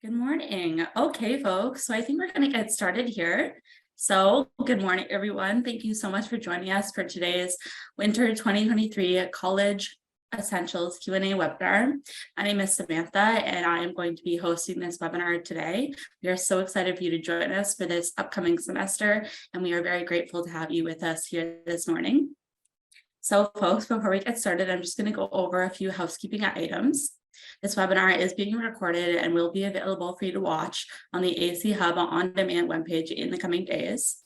Good morning. Okay, folks, so I think we're going to get started here. So good morning, everyone. Thank you so much for joining us for today's Winter 2023 College Essentials Q&A webinar. My name is Samantha, and I am going to be hosting this webinar today. We are so excited for you to join us for this upcoming semester, and we are very grateful to have you with us here this morning. So folks, before we get started, I'm just going to go over a few housekeeping items. This webinar is being recorded and will be available for you to watch on the IEC Hub on-demand webpage in the coming days.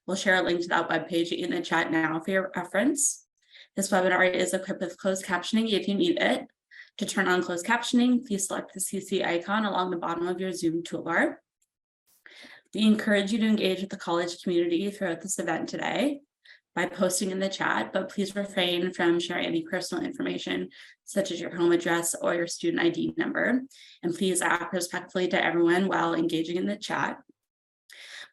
We'll share a link to that webpage in the chat now for your reference. This webinar is equipped with closed captioning if you need it. To turn on closed captioning, please select the CC icon along the bottom of your Zoom toolbar. We encourage you to engage with the college community throughout this event today by posting in the chat, but please refrain from sharing any personal information such as your home address or your student ID number. And please act respectfully to everyone while engaging in the chat.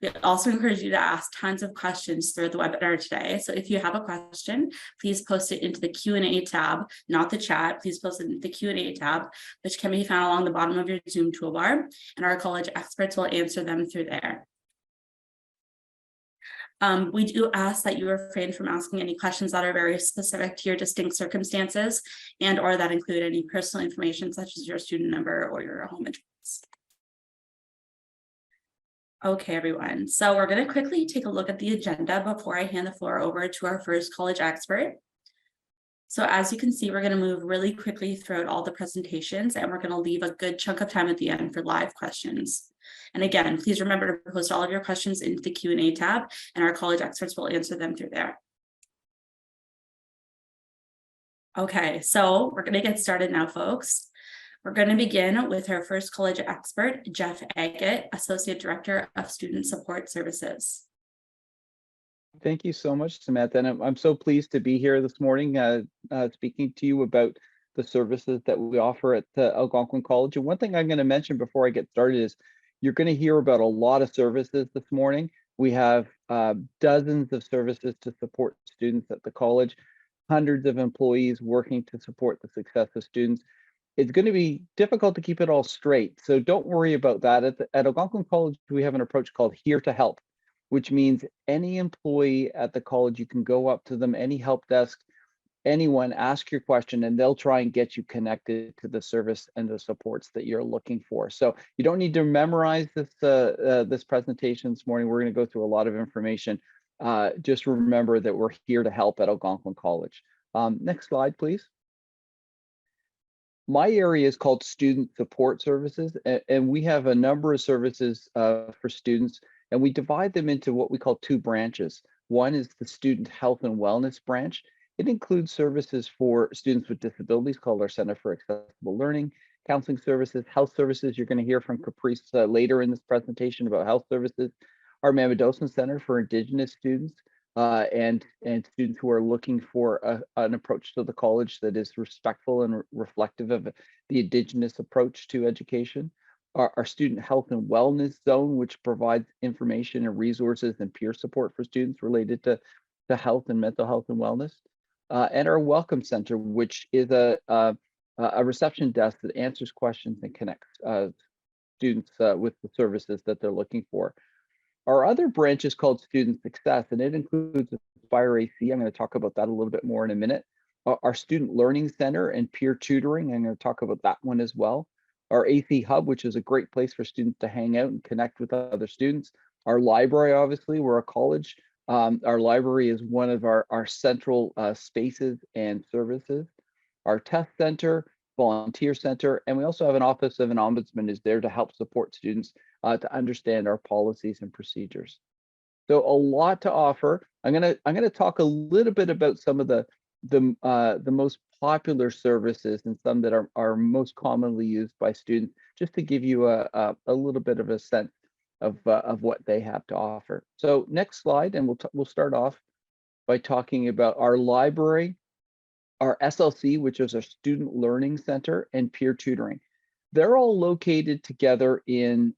We also encourage you to ask tons of questions throughout the webinar today. So if you have a question, please post it into the Q&A tab, not the chat. Please post it into the Q&A tab, which can be found along the bottom of your Zoom toolbar, and our college experts will answer them through there. We do ask that you refrain from asking any questions that are very specific to your distinct circumstances and or that include any personal information such as your student number or your home address. Okay, everyone. So we're going to quickly take a look at the agenda before I hand the floor over to our first college expert. So as you can see, we're going to move really quickly throughout all the presentations, and we're going to leave a good chunk of time at the end for live questions. And again, please remember to post all of your questions into the Q&A tab, and our college experts will answer them through there. Okay, so we're going to get started now, folks. We're going to begin with our first college expert, Jeff Agate, Associate Director of Student Support Services. Thank you so much, Samantha. And I'm so pleased to be here this morning speaking to you about the services that we offer at Algonquin College. And one thing I'm going to mention before I get started is you're going to hear about a lot of services this morning. We have dozens of services to support students at the college, hundreds of employees working to support the success of students. It's going to be difficult to keep it all straight. So don't worry about that. At Algonquin College, we have an approach called Here to Help, which means any employee at the college, you can go up to them, any help desk, anyone, ask your question, and they'll try and get you connected to the service and the supports that you're looking for. So you don't need to memorize this presentation this morning. We're going to go through a lot of information. Just remember that we're here to help at Algonquin College. Next slide, please. My area is called Student Support Services, and we have a number of services for students, and we divide them into what we call two branches. One is the Student Health and Wellness branch. It includes services for students with disabilities called our Center for Accessible Learning, counseling services, health services. You're going to hear from Caprice later in this presentation about health services. Our Mammadosin Center for Indigenous students and students who are looking for an approach to the college that is respectful and reflective of the Indigenous approach to education. Our Student Health and Wellness Zone, which provides information and resources and peer support for students related to health and mental health and wellness. And our Welcome Center, which is a reception desk that answers questions and connects students with the services that they're looking for. Our other branch is called Student Success, and it includes Aspire AC. I'm going to talk about that a little bit more in a minute. Our Student Learning Center and peer tutoring, I'm going to talk about that one as well. Our AC Hub, which is a great place for students to hang out and connect with other students. Our library, obviously, we're a college. Our library is one of our central spaces and services. Our test center, volunteer center, and we also have an office of an ombudsman is there to help support students to understand our policies and procedures. So a lot to offer. I'm gonna talk a little bit about some of the most popular services and some that are most commonly used by students, just to give you a little bit of a sense of what they have to offer. So next slide, and we'll start off by talking about our library, our SLC, which is our Student Learning Center, and peer tutoring. They're all located together in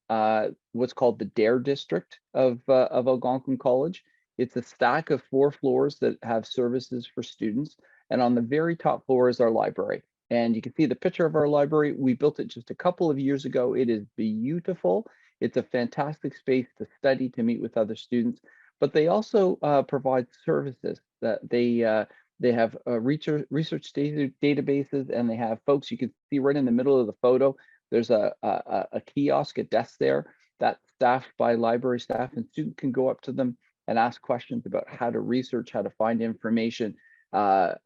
what's called the DARE district of Algonquin College. It's a stack of 4 floors that have services for students. And on the very top floor is our library. And you can see the picture of our library. We built it just a couple of years ago. It is beautiful. It's a fantastic space to study, to meet with other students, but they also provide services that they have research databases, and they have folks. You can see right in the middle of the photo, there's a kiosk, a desk there that's staffed by library staff, and students can go up to them and ask questions about how to research, how to find information, how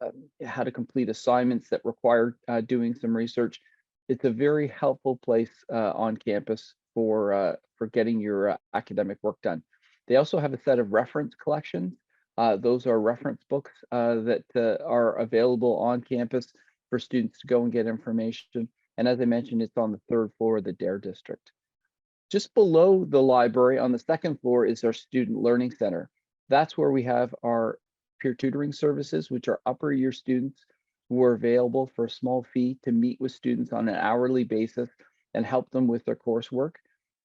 to complete assignments that require doing some research. It's a very helpful place on campus for getting your academic work done. They also have a set of reference collections. Those are reference books that are available on campus for students to go and get information. And as I mentioned, it's on the 3rd floor of the DARE district. Just below the library on the 2nd floor is our Student Learning Center. That's where we have our peer tutoring services, which are upper year students who are available for a small fee to meet with students on an hourly basis and help them with their coursework.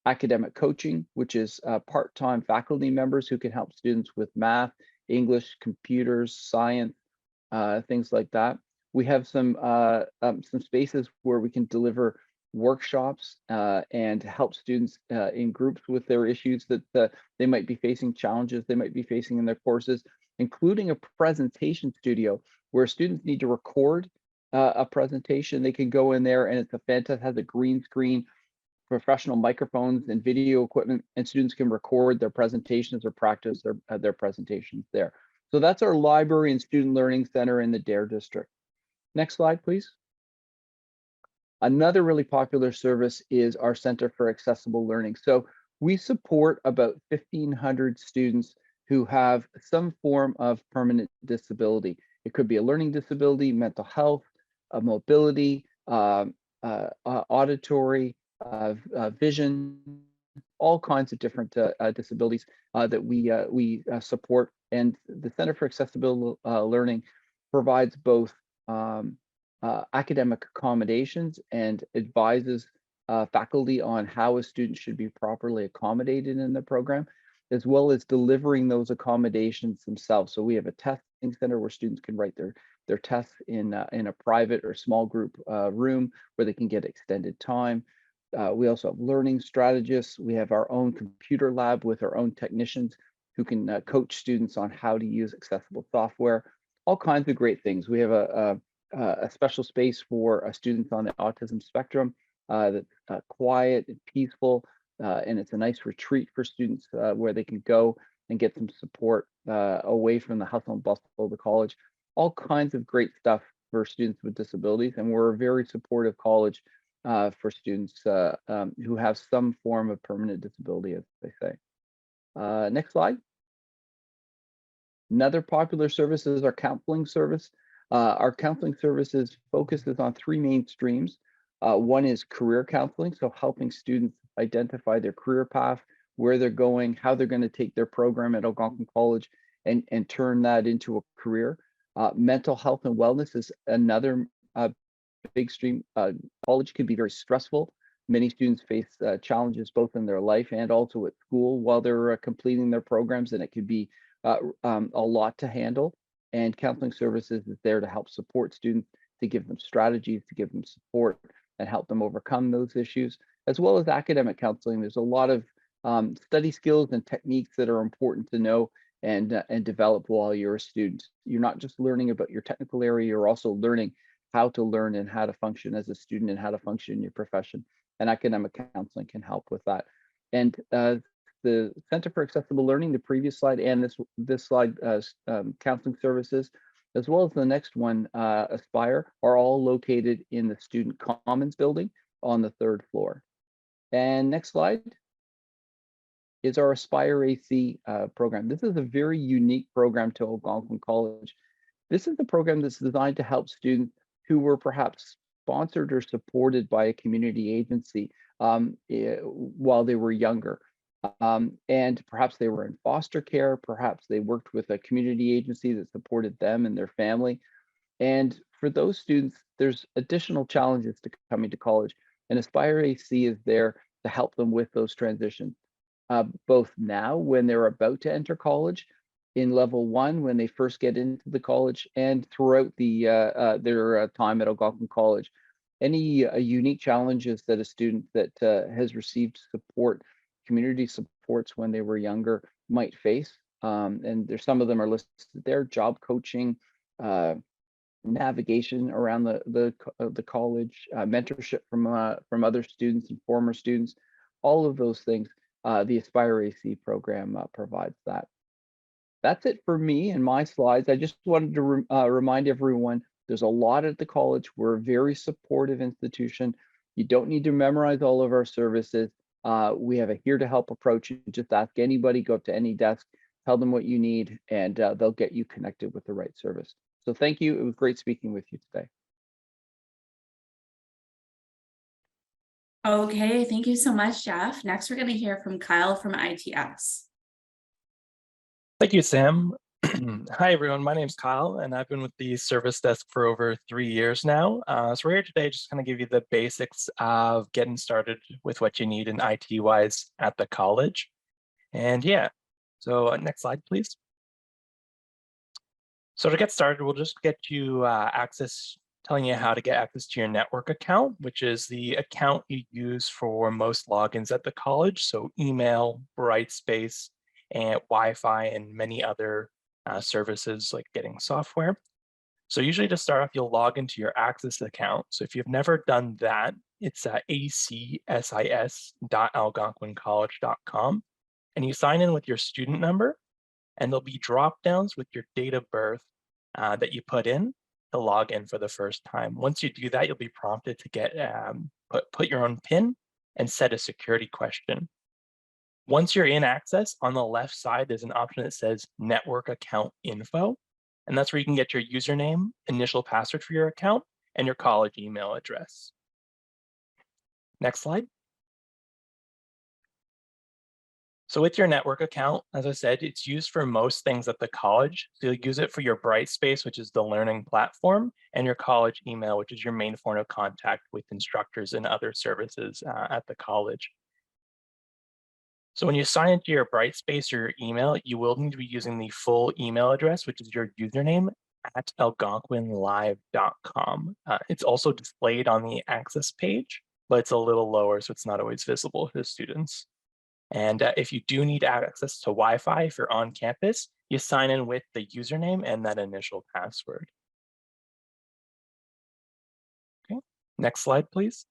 Academic coaching, which is part-time faculty members who can help students with math, English, computers, science, things like that. We have some spaces where we can deliver workshops and help students in groups with their issues that they might be facing, challenges they might be facing in their courses, including a presentation studio where students need to record a presentation. They can go in there, and it's a fantastic, has a green screen, professional microphones and video equipment, and students can record their presentations or practice their presentations there. So that's our library and student learning center in the DARE district. Next slide, please. Another really popular service is our Center for Accessible Learning. So we support about 1,500 students who have some form of permanent disability. It could be a learning disability, mental health, mobility, auditory, vision, all kinds of different disabilities that we support. And the Center for Accessible Learning provides both academic accommodations and advises faculty on how a student should be properly accommodated in the program, as well as delivering those accommodations themselves. So we have a testing center where students can write their tests in a private or small group room where they can get extended time. We also have learning strategists. We have our own computer lab with our own technicians who can coach students on how to use accessible software, all kinds of great things. We have a special space for students on the autism spectrum that's quiet and peaceful, and it's a nice retreat for students where they can go and get some support away from the hustle and bustle of the college. All kinds of great stuff for students with disabilities, and we're a very supportive college for students who have some form of permanent disability, as they say. Next slide. Another popular service is our counseling service. Our counseling services focuses on 3 main streams. One is career counseling, so helping students identify their career path, where they're going, how they're going to take their program at Algonquin College and turn that into a career. Mental health and wellness is another big stream. College can be very stressful. Many students face challenges both in their life and also at school while they're completing their programs, and it could be a lot to handle. And counseling services is there to help support students, to give them strategies, to give them support and help them overcome those issues, as well as academic counseling. There's a lot of study skills and techniques that are important to know and develop while you're a student. You're not just learning about your technical area, you're also learning how to learn and how to function as a student and how to function in your profession. And academic counseling can help with that. And the Center for Accessible Learning, the previous slide, and this slide, counseling services, as well as the next one, Aspire, are all located in the Student Commons building on the 3rd floor. And next slide is our Aspire AC program. This is a very unique program to Algonquin College. This is the program that's designed to help students who were perhaps sponsored or supported by a community agency while they were younger. And perhaps they were in foster care, perhaps they worked with a community agency that supported them and their family. And for those students, there's additional challenges to coming to college. And Aspire AC is there to help them with those transitions, both now when they're about to enter college, in level 1 when they first get into the college and throughout their time at Algonquin College. Any unique challenges that a student that has received support, community supports when they were younger might face. And there's some of them are listed there: job coaching, navigation around the college, mentorship from other students and former students, all of those things. The Aspire AC program provides that. That's it for me and my slides. I just wanted to remind everyone there's a lot at the college. We're a very supportive institution. You don't need to memorize all of our services. We have a here to help approach. You just ask anybody, go up to any desk, tell them what you need, and they'll get you connected with the right service. So thank you. It was great speaking with you today. Okay, thank you so much, Jeff. Next, we're going to hear from Kyle from ITS. Thank you, Sam. Hi, everyone. My name is Kyle, and I've been with the service desk for over 3 years now. So we're here today just kind of give you the basics of getting started with what you need in IT-wise at the college. And yeah, so next slide, please. So to get started, we'll just get you telling you how to get access to your network account, which is the account you use for most logins at the college. So email, Brightspace, and Wi-Fi, and many other services like getting software. So usually to start off, you'll log into your Access account. So if you've never done that, it's acsis.algonquincollege.com. And you sign in with your student number, and there'll be drop downs with your date of birth that you put in to log in for the first time. Once you do that, you'll be prompted to get put your own PIN and set a security question. Once you're in Access, on the left side, there's an option that says Network Account Info, and that's where you can get your username, initial password for your account, and your college email address. Next slide. So with your network account, as I said, it's used for most things at the college. So you'll use it for your Brightspace, which is the learning platform, and your college email, which is your main form of contact with instructors and other services at the college. So when you sign into your Brightspace or your email, you will need to be using the full email address, which is your username at algonquinlive.com. It's also displayed on the Access page, but it's a little lower, so it's not always visible to students. And if you do need access to Wi-Fi, if you're on campus, you sign in with the username and that initial password. Okay, next slide, please.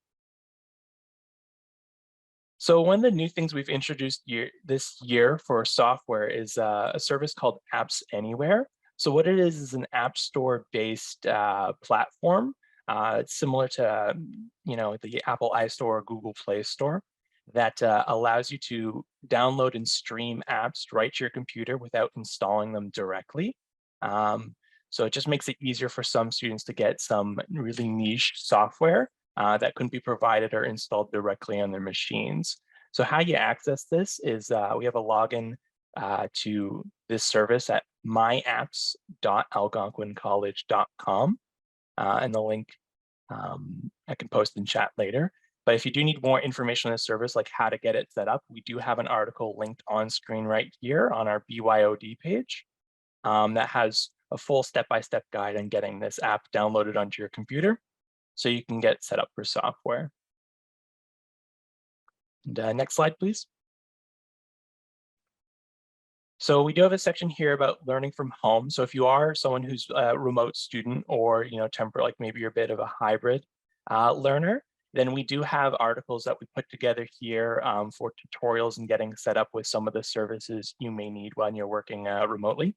So one of the new things we've introduced this year for software is a service called Apps Anywhere. So what it is an App Store-based platform. It's similar to the Apple iStore or Google Play Store that allows you to download and stream apps right to your computer without installing them directly. So it just makes it easier for some students to get some really niche software that couldn't be provided or installed directly on their machines. So how you access this is we have a login to this service at myapps.algonquincollege.com, and the link I can post in chat later. But if you do need more information on the service, like how to get it set up, we do have an article linked on screen right here on our BYOD page that has a full step-by-step guide on getting this app downloaded onto your computer so you can get set up for software. And next slide, please. So we do have a section here about learning from home. So if you are someone who's a remote student or temporary, like maybe you're a bit of a hybrid learner, then we do have articles that we put together here for tutorials and getting set up with some of the services you may need when you're working remotely.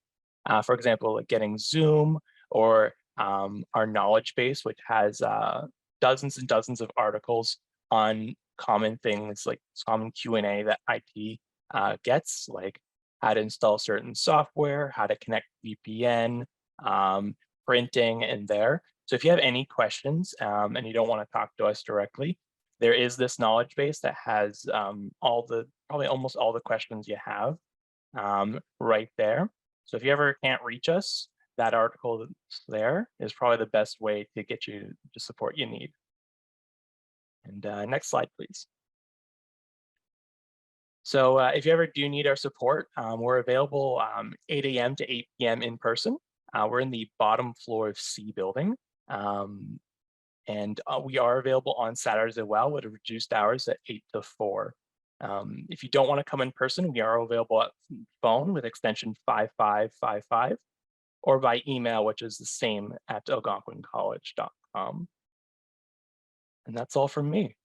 For example, like getting Zoom or our knowledge base, which has dozens and dozens of articles on common things like common Q&A that IT gets, like how to install certain software, how to connect VPN, printing in there. So if you have any questions and you don't want to talk to us directly, there is this knowledge base that has probably almost all the questions you have right there. So if you ever can't reach us, that article that's there is probably the best way to get you the support you need. And next slide, please. So if you ever do need our support, we're available 8 a.m. to 8 p.m. in person. We're in the bottom floor of C building. And we are available on Saturdays as well with reduced hours at 8 to 4. If you don't want to come in person, we are available at phone with extension 5555 or by email, which is the same at algonquincollege.com. And that's all from me.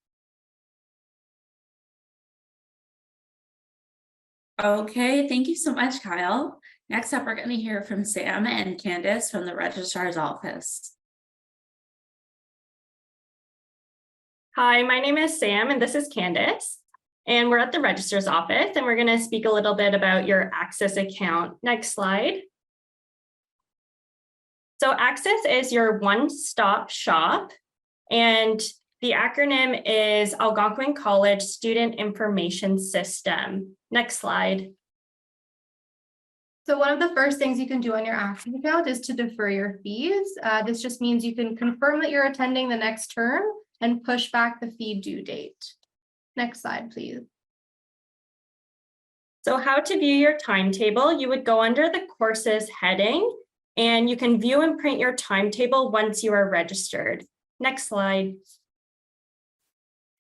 Okay, thank you so much, Kyle. Next up, we're going to hear from Sam and Candace from the registrar's office. Hi, my name is Sam and this is Candace. And we're at the registrar's office and we're going to speak a little bit about your Access account. Next slide. So Access is your one-stop shop and the acronym is Algonquin College Student Information System. Next slide. So one of the first things you can do on your Access account is to defer your fees. This just means you can confirm that you're attending the next term and push back the fee due date. Next slide, please. So how to view your timetable, you would go under the courses heading and you can view and print your timetable once you are registered. Next slide.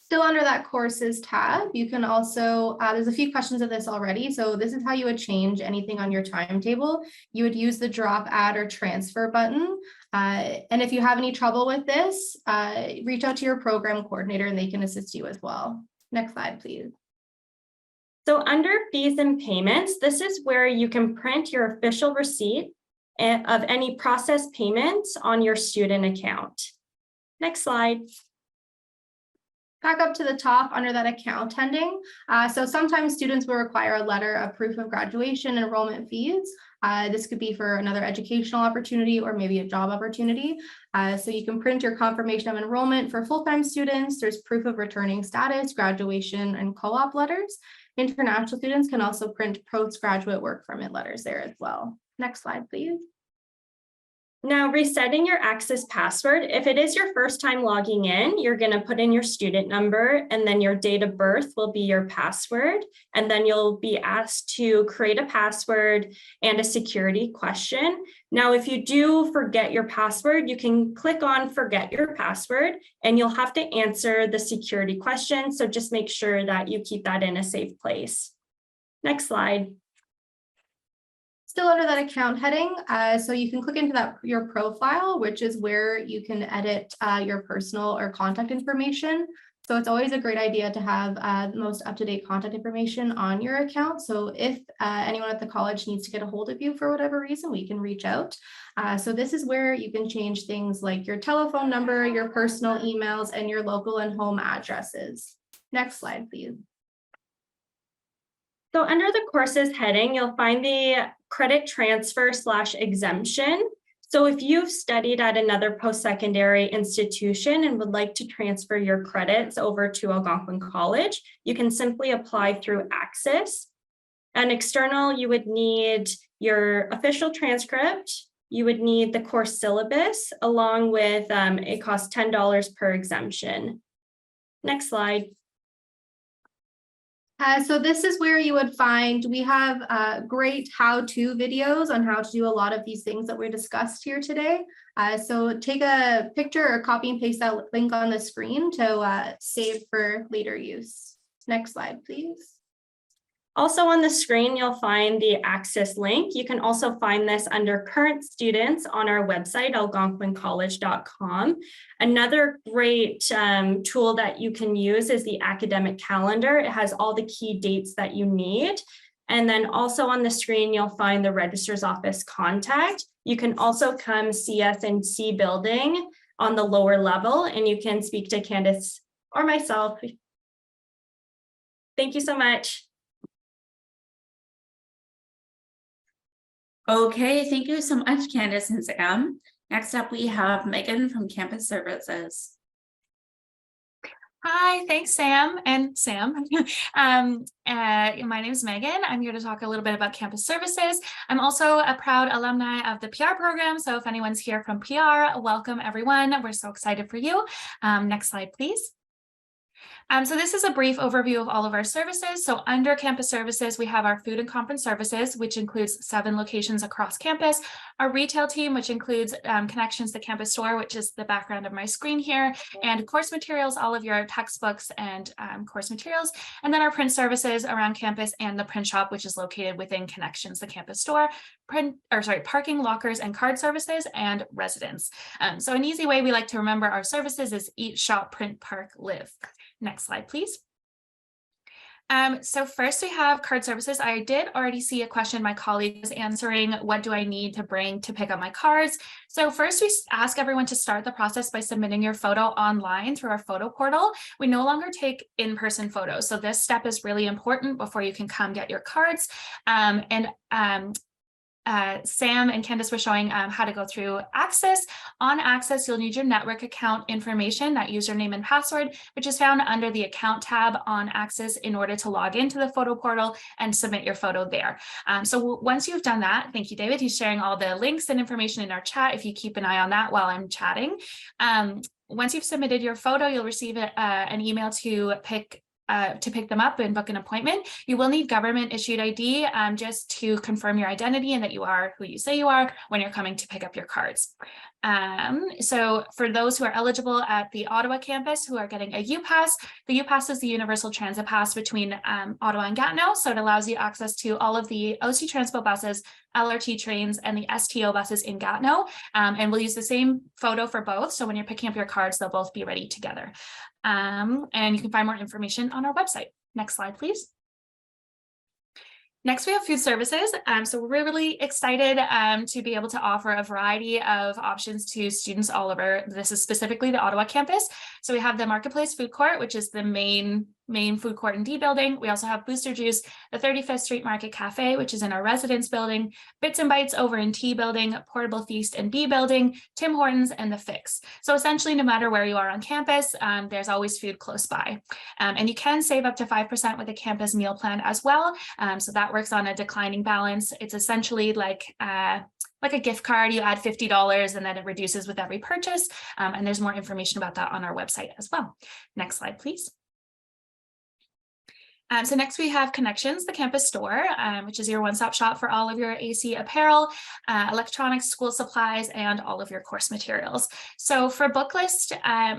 Still under that courses tab, you can also, there's a few questions of this already. So this is how you would change anything on your timetable. You would use the drop, add, or transfer button. And if you have any trouble with this, reach out to your program coordinator and they can assist you as well. Next slide, please. So under fees and payments, this is where you can print your official receipt of any processed payments on your student account. Next slide. Back up to the top under that account heading. So sometimes students will require a letter of proof of graduation and enrollment fees. This could be for another educational opportunity or maybe a job opportunity. So you can print your confirmation of enrollment for full-time students. There's proof of returning status, graduation, and co-op letters. International students can also print postgraduate work permit letters there as well. Next slide, please. Now resetting your Access password, if it is your first time logging in, you're going to put in your student number and then your date of birth will be your password. And then you'll be asked to create a password and a security question. Now, if you do forget your password, you can click on forget your password and you'll have to answer the security question. So just make sure that you keep that in a safe place. Next slide. Still under that account heading, so you can click into your profile, which is where you can edit your personal or contact information. So it's always a great idea to have the most up-to-date contact information on your account. So if anyone at the college needs to get a hold of you for whatever reason, we can reach out. So this is where you can change things like your telephone number, your personal emails, and your local and home addresses. Next slide, please. So under the courses heading, you'll find the credit transfer / exemption. So if you've studied at another post-secondary institution and would like to transfer your credits over to Algonquin College, you can simply apply through Access. And external, you would need your official transcript. You would need the course syllabus along with it costs $10 per exemption. Next slide. So this is where you would find, we have great how-to videos on how to do a lot of these things that we discussed here today. So take a picture or copy and paste that link on the screen to save for later use. Next slide, please. Also on the screen, you'll find the Access link. You can also find this under current students on our website, algonquincollege.com. Another great tool that you can use is the academic calendar. It has all the key dates that you need. And then also on the screen, you'll find the registrar's office contact. You can also come see us in C building on the lower level, and you can speak to Candace or myself. Thank you so much. Okay, thank you so much, Candace and Sam. Next up, we have Megan from Campus Services. Hi, thanks, Sam and Sam. My name is Megan. I'm here to talk a little bit about campus services. I'm also a proud alumni of the PR program. So if anyone's here from PR, welcome everyone. We're so excited for you. Next slide, please. So this is a brief overview of all of our services. So under campus services, we have our food and conference services, which includes 7 locations across campus, our retail team, which includes connections to campus store, which is the background of my screen here, and course materials, all of your textbooks and course materials, and then our print services around campus and the print shop, which is located within connections, the campus store, parking, lockers, and card services, and residence. So an easy way we like to remember our services is eat, shop, print, park, live. Next slide, please. So first we have card services. I did already see a question my colleague was answering. What do I need to bring to pick up my cards? So first we ask everyone to start the process by submitting your photo online through our photo portal. We no longer take in-person photos. So this step is really important before you can come get your cards. Sam and Candace were showing how to go through Access. On Access, you'll need your network account information, that username and password, which is found under the account tab on Access in order to log into the photo portal and submit your photo there. So once you've done that, thank you, David. He's sharing all the links and information in our chat. If you keep an eye on that while I'm chatting. Once you've submitted your photo, you'll receive an email to pick them up and book an appointment. You will need government issued ID just to confirm your identity and that you are who you say you are when you're coming to pick up your cards. So for those who are eligible at the Ottawa campus who are getting a UPass, the UPass is the Universal Transit Pass between Ottawa and Gatineau. So it allows you access to all of the OC Transpo buses, LRT trains, and the STO buses in Gatineau. And we'll use the same photo for both. So when you're picking up your cards, they'll both be ready together. And you can find more information on our website. Next slide, please. Next, we have food services. So we're really excited to be able to offer a variety of options to students all over. This is specifically the Ottawa campus. So we have the Marketplace Food Court, which is the main food court in D building. We also have Booster Juice, the 35th Street Market Cafe, which is in our residence building, Bits and Bites over in T building, Portable Feast in B building, Tim Hortons, and the Fix. So essentially, no matter where you are on campus, there's always food close by. And you can save up to 5% with a campus meal plan as well. So that works on a declining balance. It's essentially like a gift card. You add $50 and then it reduces with every purchase. And there's more information about that on our website as well. Next slide, please. So next we have Connections, the campus store, which is your one-stop shop for all of your AC apparel, electronics, school supplies, and all of your course materials. So for Booklist,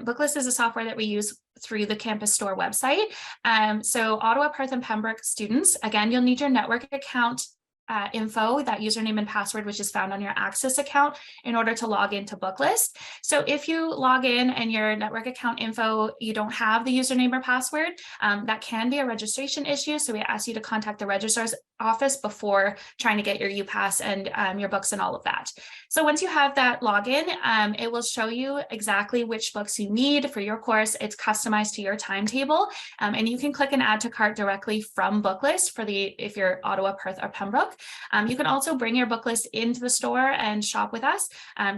Booklist is a software that we use through the campus store website. So Ottawa, Perth, and Pembroke students, again, you'll need your network account info, that username and password, which is found on your Access account in order to log into Booklist. So if you log in and your network account info, you don't have the username or password, that can be a registration issue. So we ask you to contact the registrar's office before trying to get your UPass and your books and all of that. So once you have that login, it will show you exactly which books you need for your course. It's customized to your timetable, and you can click and add to cart directly from Booklist if you're Ottawa, Perth, or Pembroke. You can also bring your book list into the store and shop with us,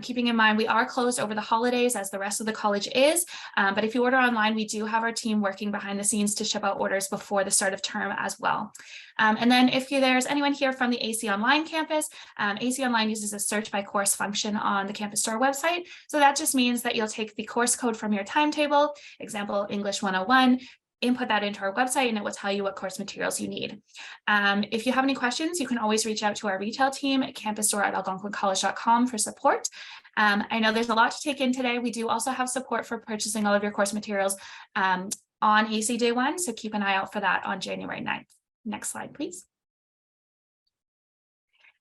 keeping in mind we are closed over the holidays as the rest of the college is, but if you order online, we do have our team working behind the scenes to ship out orders before the start of term as well. And then if there's anyone here from the AC Online campus, AC Online uses a search by course function on the campus store website. So that just means that you'll take the course code from your timetable, example, English 101, input that into our website and it will tell you what course materials you need. If you have any questions, you can always reach out to our retail team at campusstore@algonquincollege.com for support. I know there's a lot to take in today. We do also have support for purchasing all of your course materials on AC Day 1, so keep an eye out for that on January 9th. Next slide, please.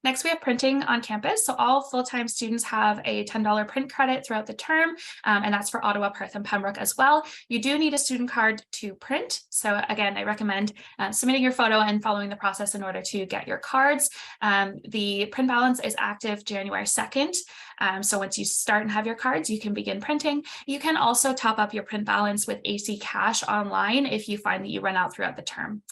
Next, we have printing on campus. So all full-time students have a $10 print credit throughout the term, and that's for Ottawa, Perth, and Pembroke as well. You do need a student card to print. So again, I recommend submitting your photo and following the process in order to get your cards. The print balance is active January 2nd. So once you start and have your cards, you can begin printing. You can also top up your print balance with AC Cash online if you find that you run out throughout the term.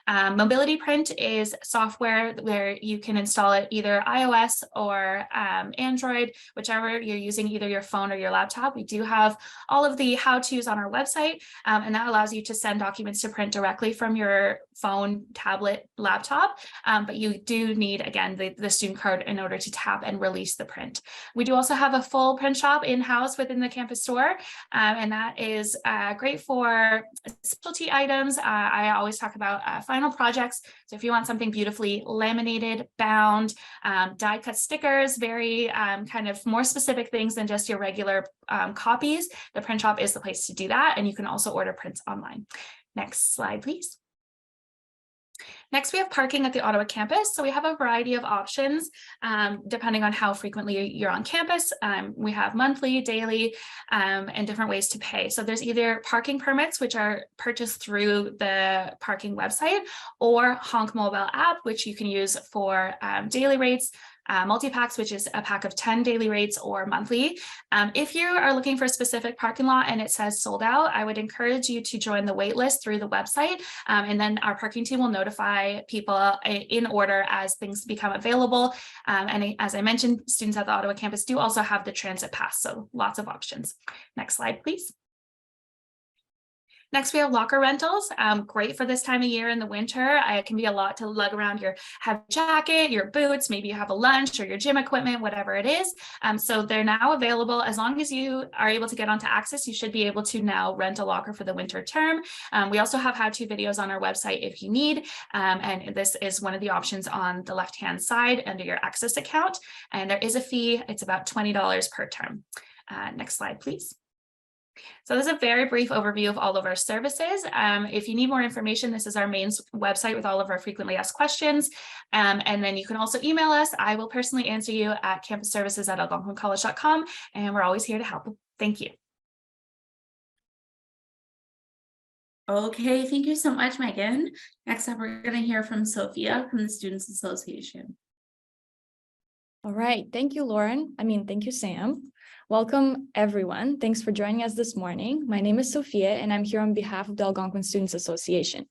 Mobility Print is software where you can install it either iOS or Android, whichever you're using, either your phone or your laptop. We do have all of the how-tos on our website, and that allows you to send documents to print directly from your phone, tablet, laptop, but you do need, again, the student card in order to tap and release the print. We do also have a full print shop in-house within the campus store, and that is great for specialty items. I always talk about final projects. So if you want something beautifully laminated, bound, die cut stickers, very kind of more specific things than just your regular copies, the print shop is the place to do that. And you can also order prints online. Next slide, please. Next, we have parking at the Ottawa campus. So we have a variety of options depending on how frequently you're on campus. We have monthly, daily, and different ways to pay. So there's either parking permits, which are purchased through the parking website, or Honk mobile app, which you can use for daily rates, multi-packs, which is a pack of 10 daily rates, or monthly. If you are looking for a specific parking lot and it says sold out, I would encourage you to join the wait list through the website, and then our parking team will notify people in order as things become available. And as I mentioned, students at the Ottawa campus do also have the transit pass, so lots of options. Next slide, please. Next, we have locker rentals. Great for this time of year in the winter. It can be a lot to lug around your heavy jacket, your boots, maybe you have a lunch or your gym equipment, whatever it is. So they're now available. As long as you are able to get onto Access, you should be able to now rent a locker for the winter term. We also have how-to videos on our website if you need. And this is one of the options on the left-hand side under your Access account. And there is a fee. It's about $20 per term. Next slide, please. So this is a very brief overview of all of our services. If you need more information, this is our main website with all of our frequently asked questions. And then you can also email us. I will personally answer you at campusservices@algonquincollege.com, and we're always here to help. Thank you. Okay, thank you so much, Megan. Next up, we're going to hear from Sophia from the Students Association. All right, thank you, Lauren. Thank you, Sam. Welcome, everyone. Thanks for joining us this morning. My name is Sophia, and I'm here on behalf of the Algonquin Students Association.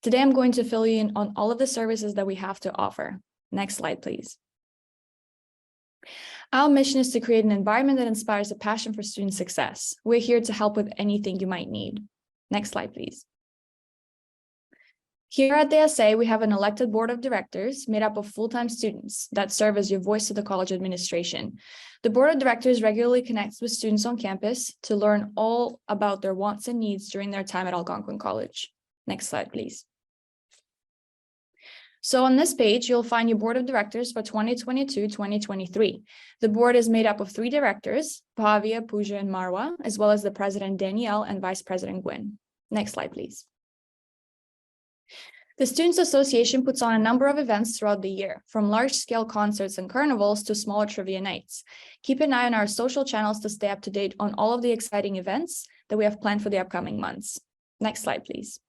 Today, I'm going to fill you in on all of the services that we have to offer. Next slide, please. Our mission is to create an environment that inspires a passion for student success. We're here to help with anything you might need. Next slide, please. Here at the SA, we have an elected board of directors made up of full-time students that serve as your voice to the college administration. The board of directors regularly connects with students on campus to learn all about their wants and needs during their time at Algonquin College. Next slide, please. So on this page, you'll find your board of directors for 2022-2023. The board is made up of 3 directors, Pavia, Pooja, and Marwa, as well as the president, Danielle, and vice president, Gwen. Next slide, please. The Students Association puts on a number of events throughout the year, from large-scale concerts and carnivals to smaller trivia nights. Keep an eye on our social channels to stay up to date on all of the exciting events that we have planned for the upcoming months. Next slide, please.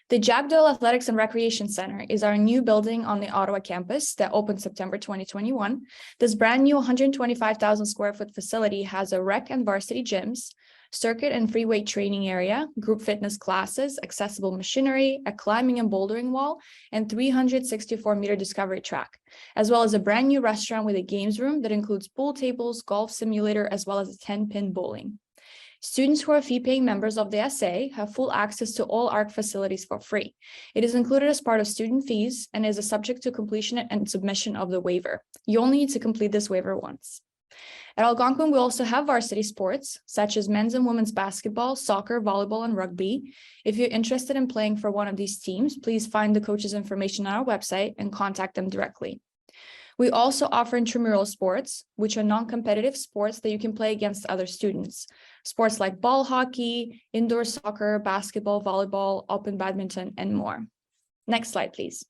The Jack Doyle Athletics and Recreation Center is our new building on the Ottawa campus that opened September 2021. This brand new 125,000 square foot facility has a rec and varsity gyms, circuit and free weight training area, group fitness classes, accessible machinery, a climbing and bouldering wall, and 364-meter discovery track, as well as a brand new restaurant with a games room that includes pool tables, golf simulator, as well as a 10-pin bowling. Students who are fee-paying members of the SA have full access to all ARC facilities for free. It is included as part of student fees and is a subject to completion and submission of the waiver. You only need to complete this waiver once. At Algonquin, we also have varsity sports, such as men's and women's basketball, soccer, volleyball, and rugby. If you're interested in playing for one of these teams, please find the coach's information on our website and contact them directly. We also offer intramural sports, which are non-competitive sports that you can play against other students. Sports like ball hockey, indoor soccer, basketball, volleyball, open badminton, and more. Next slide, please.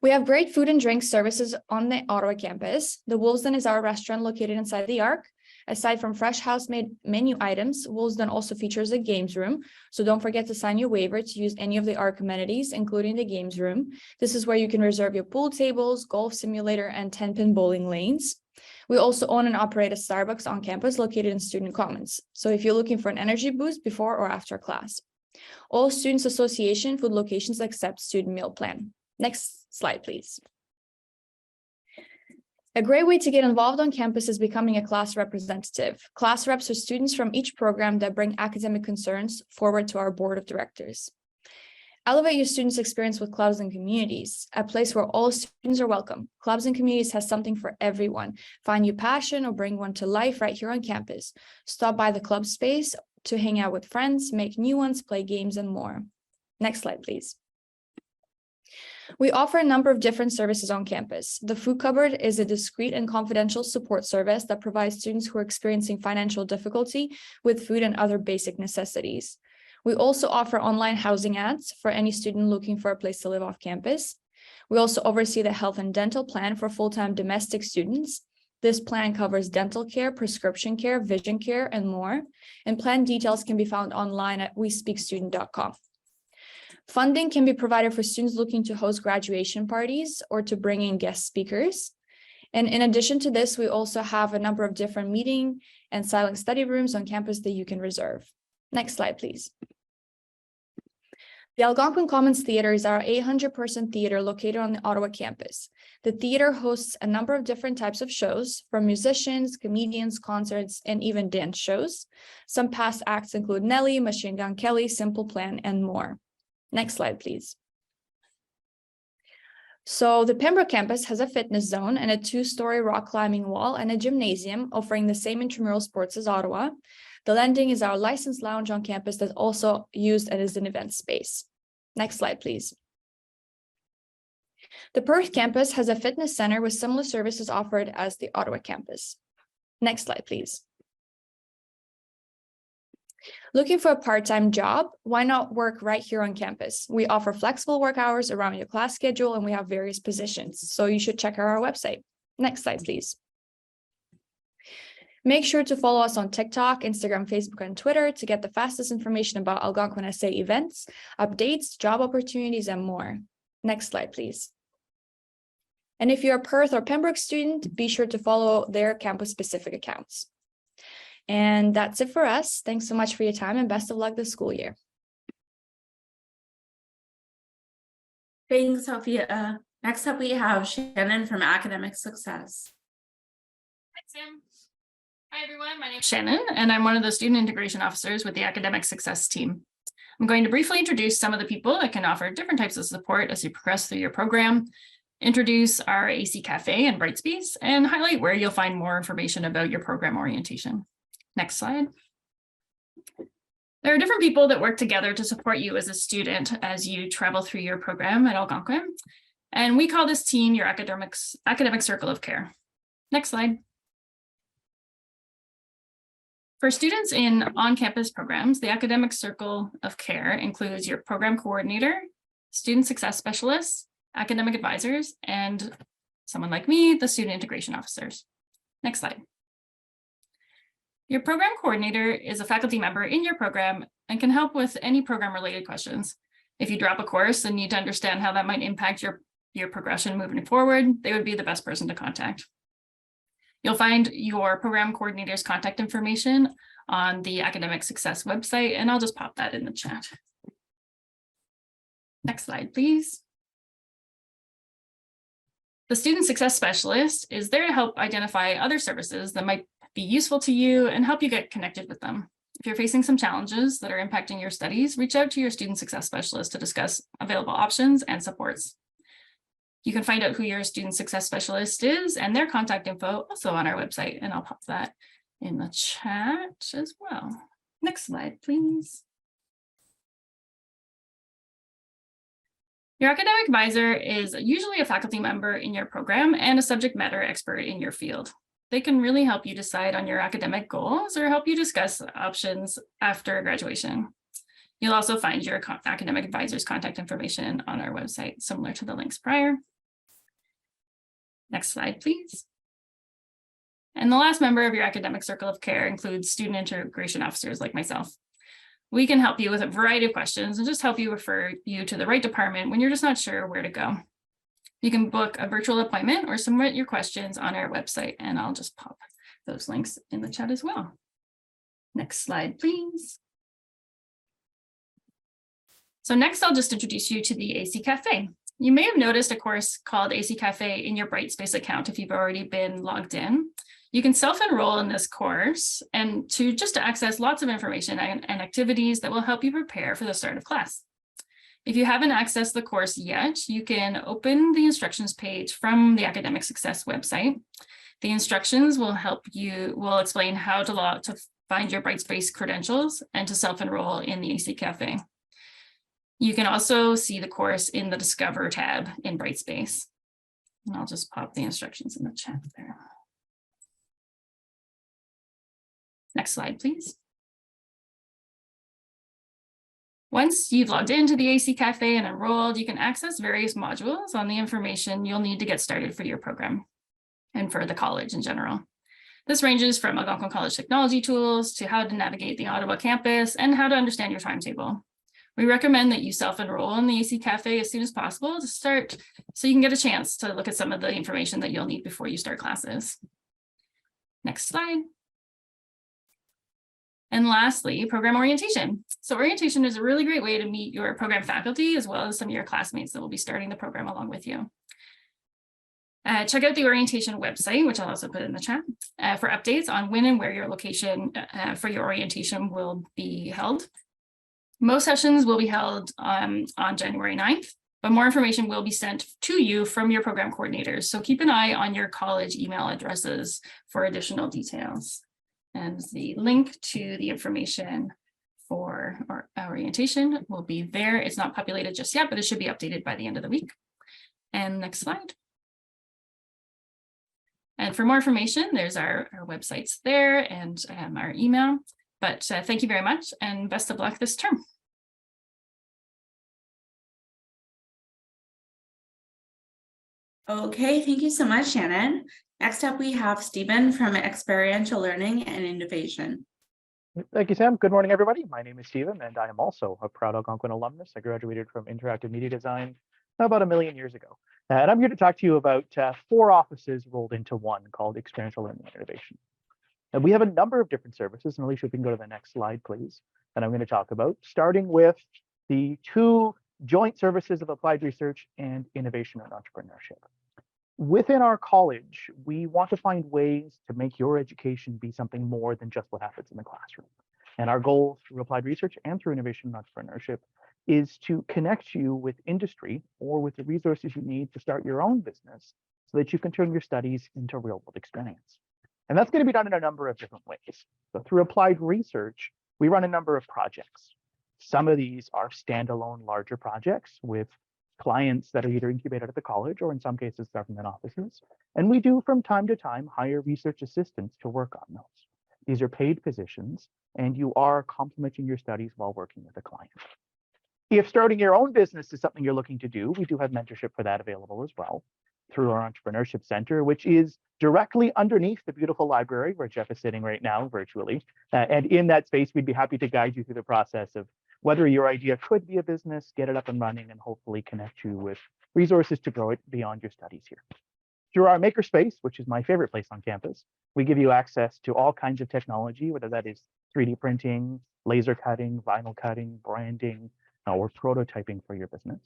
We have great food and drink services on the Ottawa campus. The Wolfsden is our restaurant located inside the ARC. Aside from fresh house-made menu items, Wolfsden also features a games room, so don't forget to sign your waiver to use any of the ARC amenities, including the games room. This is where you can reserve your pool tables, golf simulator, and 10-pin bowling lanes. We also own and operate a Starbucks on campus located in Student Commons, so if you're looking for an energy boost before or after class. All Students Association food locations accept student meal plan. Next slide, please. A great way to get involved on campus is becoming a class representative. Class reps are students from each program that bring academic concerns forward to our board of directors. Elevate your students' experience with clubs and communities, a place where all students are welcome. Clubs and communities has something for everyone. Find your passion or bring one to life right here on campus. Stop by the club space to hang out with friends, make new ones, play games, and more. Next slide, please. We offer a number of different services on campus. The Food Cupboard is a discreet and confidential support service that provides students who are experiencing financial difficulty with food and other basic necessities. We also offer online housing ads for any student looking for a place to live off campus. We also oversee the health and dental plan for full-time domestic students. This plan covers dental care, prescription care, vision care, and more. And plan details can be found online at wespeakstudent.com. Funding can be provided for students looking to host graduation parties or to bring in guest speakers. And in addition to this, we also have a number of different meeting and silent study rooms on campus that you can reserve. Next slide, please. The Algonquin Commons Theatre is our 800-person theater located on the Ottawa campus. The theater hosts a number of different types of shows, from musicians, comedians, concerts, and even dance shows. Some past acts include Nelly, Machine Gun Kelly, Simple Plan, and more. Next slide, please. So the Pembroke campus has a fitness zone and a 2-story rock climbing wall and a gymnasium offering the same intramural sports as Ottawa. The Landing is our licensed lounge on campus that's also used as an event space. Next slide, please. The Perth campus has a fitness center with similar services offered as the Ottawa campus. Next slide, please. Looking for a part-time job? Why not work right here on campus? We offer flexible work hours around your class schedule, and we have various positions, so you should check out our website. Next slide, please. Make sure to follow us on TikTok, Instagram, Facebook, and Twitter to get the fastest information about Algonquin SA events, updates, job opportunities, and more. Next slide, please. And if you're a Perth or Pembroke student, be sure to follow their campus-specific accounts. And that's it for us. Thanks so much for your time and best of luck this school year. Thanks, Sophia. Next up, we have Shannon from Academic Success. Thanks, Sam. Hi, everyone. My name is Shannon, and I'm one of the student integration officers with the Academic Success team. I'm going to briefly introduce some of the people that can offer different types of support as you progress through your program, introduce our AC Cafe and Brightspace, and highlight where you'll find more information about your program orientation. Next slide. There are different people that work together to support you as a student as you travel through your program at Algonquin, and we call this team your academic circle of care. Next slide. For students in on-campus programs, the academic circle of care includes your program coordinator, student success specialists, academic advisors, and someone like me, the student integration officers. Next slide. Your program coordinator is a faculty member in your program and can help with any program-related questions. If you drop a course and need to understand how that might impact your progression moving forward, they would be the best person to contact. You'll find your program coordinator's contact information on the Academic Success website, and I'll just pop that in the chat. Next slide, please. The Student Success Specialist is there to help identify other services that might be useful to you and help you get connected with them. If you're facing some challenges that are impacting your studies, reach out to your Student Success Specialist to discuss available options and supports. You can find out who your Student Success Specialist is and their contact info also on our website, and I'll pop that in the chat as well. Next slide, please. Your academic advisor is usually a faculty member in your program and a subject matter expert in your field. They can really help you decide on your academic goals or help you discuss options after graduation. You'll also find your academic advisor's contact information on our website, similar to the links prior. Next slide, please. And the last member of your academic circle of care includes student integration officers like myself. We can help you with a variety of questions and just help you refer you to the right department when you're just not sure where to go. You can book a virtual appointment or submit your questions on our website, and I'll just pop those links in the chat as well. Next slide, please. So next, I'll just introduce you to the AC Cafe. You may have noticed a course called AC Cafe in your Brightspace account if you've already been logged in. You can self-enroll in this course and to access lots of information and activities that will help you prepare for the start of class. If you haven't accessed the course yet, you can open the instructions page from the Academic Success website. The instructions will explain how to find your Brightspace credentials and to self-enroll in the AC Cafe. You can also see the course in the Discover tab in Brightspace. And I'll just pop the instructions in the chat there. Next slide, please. Once you've logged into the AC Cafe and enrolled, you can access various modules on the information you'll need to get started for your program and for the college in general. This ranges from Algonquin College technology tools to how to navigate the Ottawa campus and how to understand your timetable. We recommend that you self-enroll in the AC Cafe as soon as possible to start, so you can get a chance to look at some of the information that you'll need before you start classes. Next slide. And lastly, program orientation. So orientation is a really great way to meet your program faculty as well as some of your classmates that will be starting the program along with you. Check out the orientation website, which I'll also put in the chat, for updates on when and where your location for your orientation will be held. Most sessions will be held on January 9th, but more information will be sent to you from your program coordinators. So keep an eye on your college email addresses for additional details. And the link to the information for our orientation will be there. It's not populated just yet, but it should be updated by the end of the week. And next slide. And for more information, there's our websites there and our email. But thank you very much and best of luck this term. Okay, thank you so much, Shannon. Next up, we have Stephen from Experiential Learning and Innovation. Thank you, Sam. Good morning, everybody. My name is Stephen, and I am also a proud Algonquin alumnus. I graduated from interactive media design about 1 million years ago. And I'm here to talk to you about 4 offices rolled into one called Experiential Learning and Innovation. And we have a number of different services, and Alicia, if we can go to the next slide, please, that I'm going to talk about, starting with the 2 joint services of applied research and innovation and entrepreneurship. Within our college, we want to find ways to make your education be something more than just what happens in the classroom. And our goal through applied research and through innovation and entrepreneurship is to connect you with industry or with the resources you need to start your own business so that you can turn your studies into real world experience. And that's going to be done in a number of different ways. So through applied research, we run a number of projects. Some of these are standalone larger projects with clients that are either incubated at the college or in some cases government offices. And we do from time to time hire research assistants to work on those. These are paid positions and you are complementing your studies while working with a client. If starting your own business is something you're looking to do, we do have mentorship for that available as well through our Entrepreneurship Center, which is directly underneath the beautiful library where Jeff is sitting right now virtually. And in that space, we'd be happy to guide you through the process of whether your idea could be a business, get it up and running, and hopefully connect you with resources to grow it beyond your studies here. Through our makerspace, which is my favorite place on campus, we give you access to all kinds of technology, whether that is 3D printing, laser cutting, vinyl cutting, branding, or prototyping for your business.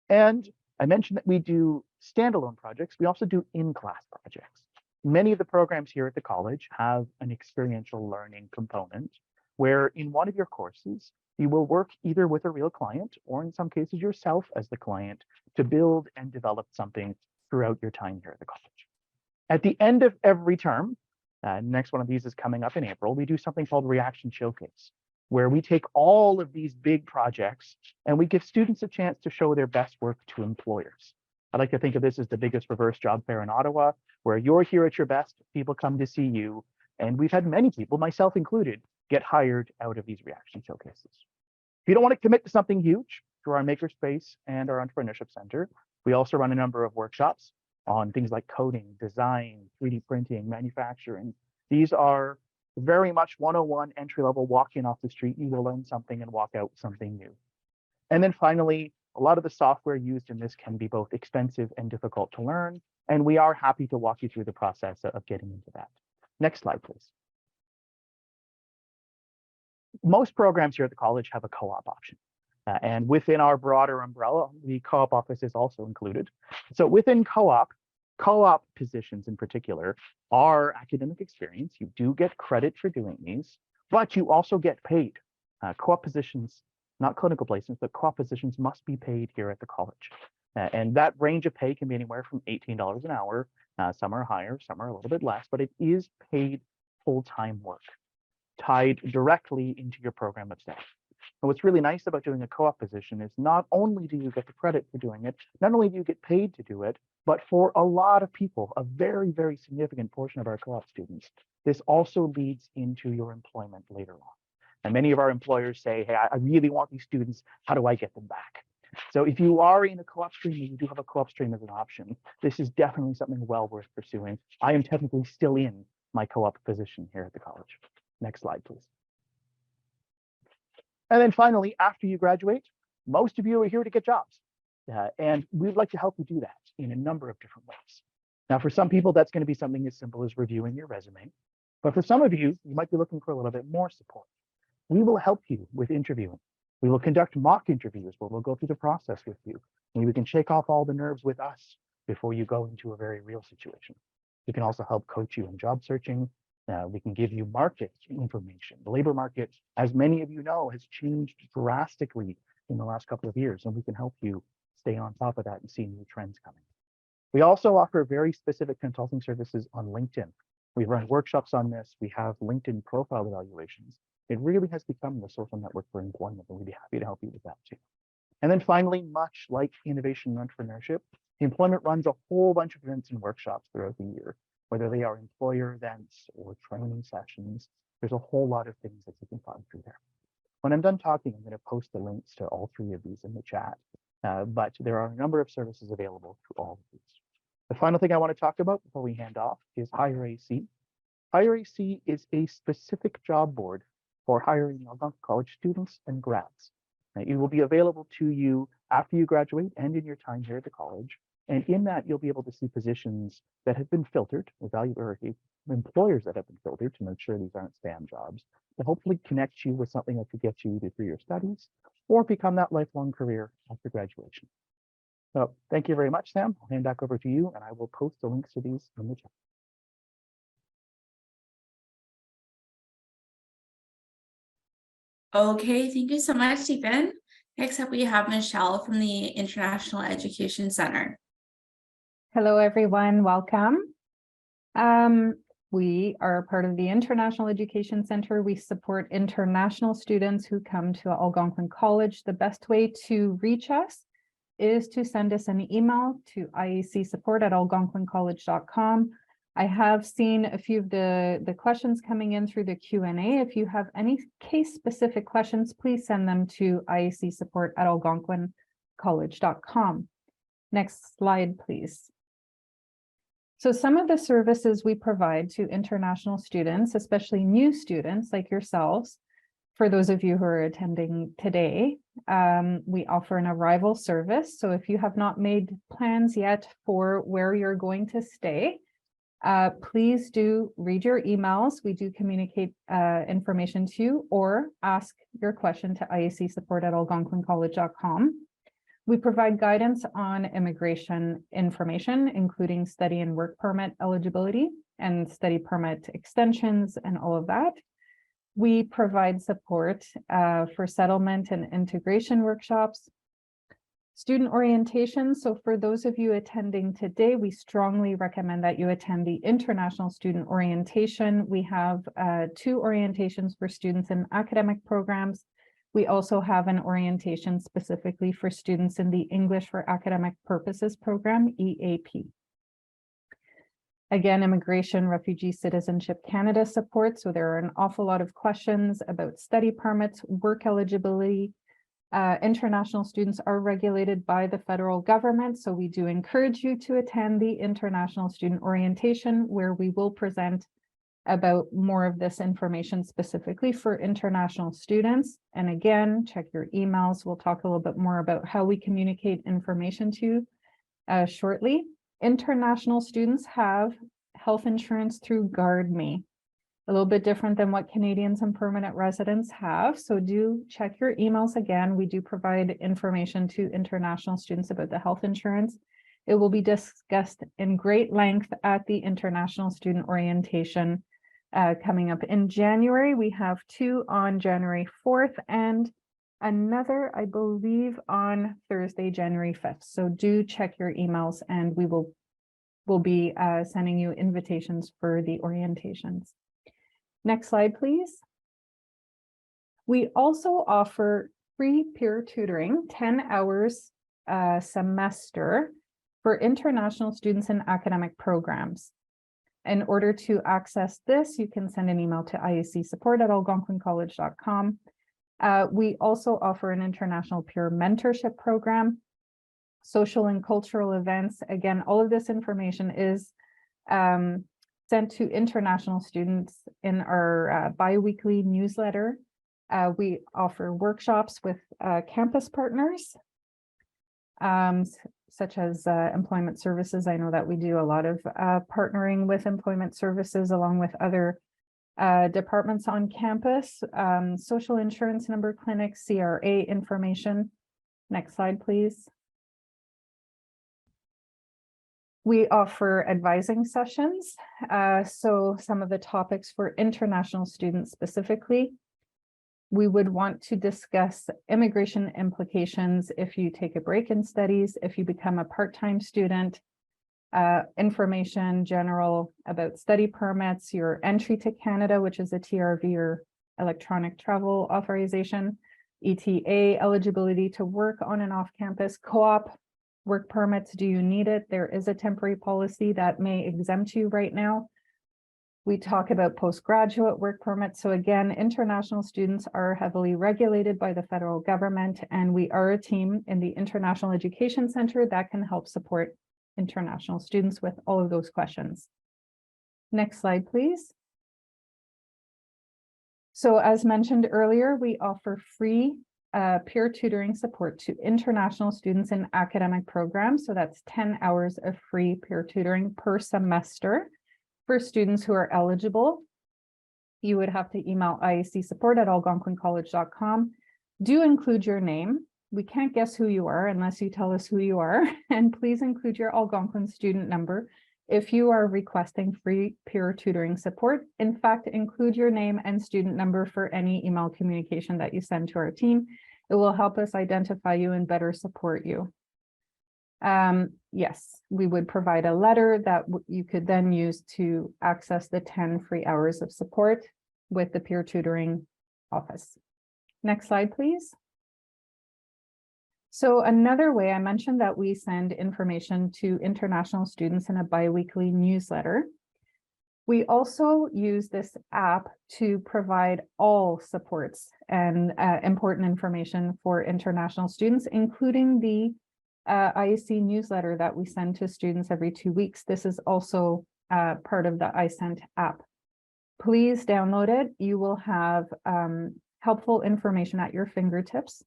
And I mentioned that we do standalone projects. We also do in-class projects. Many of the programs here at the college have an experiential learning component where in one of your courses, you will work either with a real client or in some cases yourself as the client to build and develop something throughout your time here at the college. At the end of every term, next one of these is coming up in April, we do something called Reaction Showcase, where we take all of these big projects and we give students a chance to show their best work to employers. I like to think of this as the biggest reverse job fair in Ottawa, where you're here at your best, people come to see you, and we've had many people, myself included, get hired out of these reaction showcases. If you don't want to commit to something huge, through our Makerspace and our Entrepreneurship Center, we also run a number of workshops on things like coding, design, 3D printing, manufacturing. These are very much 101 entry-level walk-in off the street. You will learn something and walk out something new. And then finally, a lot of the software used in this can be both expensive and difficult to learn, and we are happy to walk you through the process of getting into that. Next slide, please. Most programs here at the college have a co-op option. And within our broader umbrella, the co-op office is also included. So within co-op positions in particular are academic experience. You do get credit for doing these, but you also get paid. Co-op positions, not clinical placements, but co-op positions must be paid here at the college. And that range of pay can be anywhere from $18 an hour. Some are higher, some are a little bit less, but it is paid full-time work, tied directly into your program of study. And what's really nice about doing a co-op position is not only do you get the credit for doing it, not only do you get paid to do it, but for a lot of people, a very, very significant portion of our co-op students, this also leads into your employment later on. And many of our employers say, hey, I really want these students. How do I get them back? So if you are in a co-op stream and you do have a co-op stream as an option, this is definitely something well worth pursuing. I am technically still in my co-op position here at the college. Next slide, please. And then finally, after you graduate, most of you are here to get jobs. And we'd like to help you do that in a number of different ways. Now, for some people, that's going to be something as simple as reviewing your resume. But for some of you, you might be looking for a little bit more support. We will help you with interviewing. We will conduct mock interviews where we'll go through the process with you. And we can shake off all the nerves with us before you go into a very real situation. We can also help coach you in job searching. We can give you market information. The labor market, as many of you know, has changed drastically in the last couple of years, and we can help you stay on top of that and see new trends coming. We also offer very specific consulting services on LinkedIn. We run workshops on this. We have LinkedIn profile evaluations. It really has become the social network for employment, and we'd be happy to help you with that too. And then finally, much like innovation and entrepreneurship, the employment runs a whole bunch of events and workshops throughout the year, whether they are employer events or training sessions. There's a whole lot of things that you can find through there. When I'm done talking, I'm going to post the links to all three of these in the chat, but there are a number of services available through all of these. The final thing I want to talk about before we hand off is Hire AC. Hire AC is a specific job board for hiring Algonquin College students and grads. Now, it will be available to you after you graduate and in your time here at the college. And in that, you'll be able to see positions that have been filtered, employers that have been filtered to make sure these aren't spam jobs, to hopefully connect you with something that could get you either through your studies or become that lifelong career after graduation. So thank you very much, Sam. I'll hand back over to you, and I will post the links to these in the chat. Okay, thank you so much, Stephen. Next up, we have Michelle from the International Education Center. Hello, everyone. Welcome. We are part of the International Education Center. We support international students who come to Algonquin College. The best way to reach us is to send us an email to IEC Support at algonquincollege.com. I have seen a few of the questions coming in through the Q&A. If you have any case-specific questions, please send them to IEC Support at algonquincollege.com. Next slide, please. So some of the services we provide to international students, especially new students like yourselves, for those of you who are attending today, we offer an arrival service. So if you have not made plans yet for where you're going to stay, please do read your emails. We do communicate information to you, or ask your question to IEC Support at algonquincollege.com. We provide guidance on immigration information, including study and work permit eligibility and study permit extensions and all of that. We provide support for settlement and integration workshops. Student orientation. So for those of you attending today, we strongly recommend that you attend the International Student Orientation. We have 2 orientations for students in academic programs. We also have an orientation specifically for students in the English for Academic Purposes program, EAP. Again, Immigration, Refugee, Citizenship Canada support. So there are an awful lot of questions about study permits, work eligibility. International students are regulated by the federal government. So we do encourage you to attend the International Student Orientation, where we will present about more of this information specifically for international students. And again, check your emails. We'll talk a little bit more about how we communicate information to you shortly. International students have health insurance through GuardMe. a little bit different than what Canadians and permanent residents have. So do check your emails again. We do provide information to international students about the health insurance. It will be discussed in great length at the International Student Orientation coming up in January. We have 2 on January 4th and another, I believe, on Thursday, January 5th. So do check your emails and we will be sending you invitations for the orientations. Next slide, please. We also offer free peer tutoring, 10 hours a semester for international students in academic programs. In order to access this, you can send an email to IEC Support at algonquincollege.com. We also offer an international peer mentorship program, social and cultural events. Again, all of this information is sent to international students in our bi-weekly newsletter. We offer workshops with campus partners, such as employment services. I know that we do a lot of partnering with employment services along with other departments on campus, social insurance number clinics, CRA information. Next slide, please. We offer advising sessions. So some of the topics for international students specifically, we would want to discuss immigration implications if you take a break in studies, if you become a part-time student, information general about study permits, your entry to Canada, which is a TRV or electronic travel authorization, ETA, eligibility to work on and off campus, co-op work permits. Do you need it? There is a temporary policy that may exempt you right now. We talk about postgraduate work permits. So again, international students are heavily regulated by the federal government, and we are a team in the International Education Center that can help support international students with all of those questions. Next slide, please. So as mentioned earlier, we offer free peer tutoring support to international students in academic programs. So that's 10 hours of free peer tutoring per semester for students who are eligible. You would have to email IEC Support at algonquincollege.com. Do include your name. We can't guess who you are unless you tell us who you are. And please include your Algonquin student number if you are requesting free peer tutoring support. In fact, include your name and student number for any email communication that you send to our team. It will help us identify you and better support you. Yes, we would provide a letter that you could then use to access the 10 free hours of support with the peer tutoring office. Next slide, please. So another way, I mentioned that we send information to international students in a bi-weekly newsletter. We also use this app to provide all supports and important information for international students, including the IEC newsletter that we send to students every 2 weeks. This is also part of the iSent app. Please download it. You will have helpful information at your fingertips.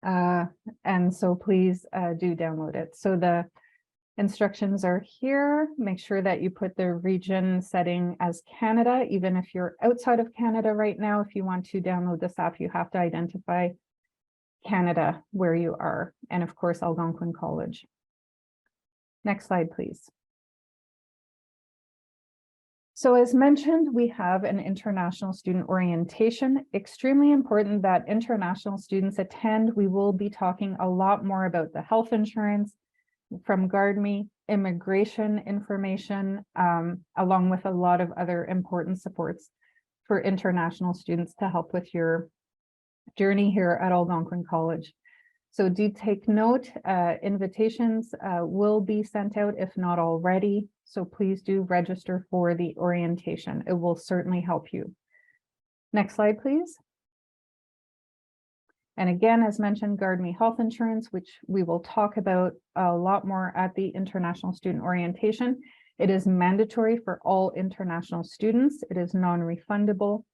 And so please do download it. So the instructions are here. Make sure that you put the region setting as Canada, even if you're outside of Canada right now. If you want to download this app, you have to identify Canada where you are, and of course Algonquin College. Next slide, please. So as mentioned, we have an international student orientation. Extremely important that international students attend. We will be talking a lot more about the health insurance from GuardMe, immigration information, along with a lot of other important supports for international students to help with your journey here at Algonquin College. So do take note, invitations will be sent out if not already. So please do register for the orientation. It will certainly help you. Next slide, please. And again, as mentioned, GuardMe Health Insurance, which we will talk about a lot more at the International Student Orientation. It is mandatory for all international students. It is non-refundable.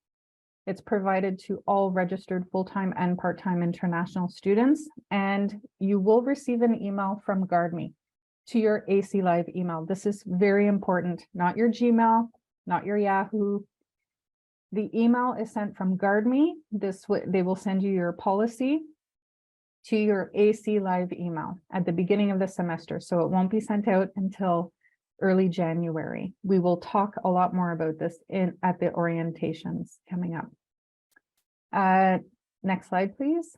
It's provided to all registered full-time and part-time international students, and you will receive an email from GuardMe to your AC Live email. This is very important, not your Gmail, not your Yahoo. The email is sent from GuardMe. They will send you your policy to your AC Live email at the beginning of the semester. So it won't be sent out until early January. We will talk a lot more about this at the orientations coming up. Next slide, please.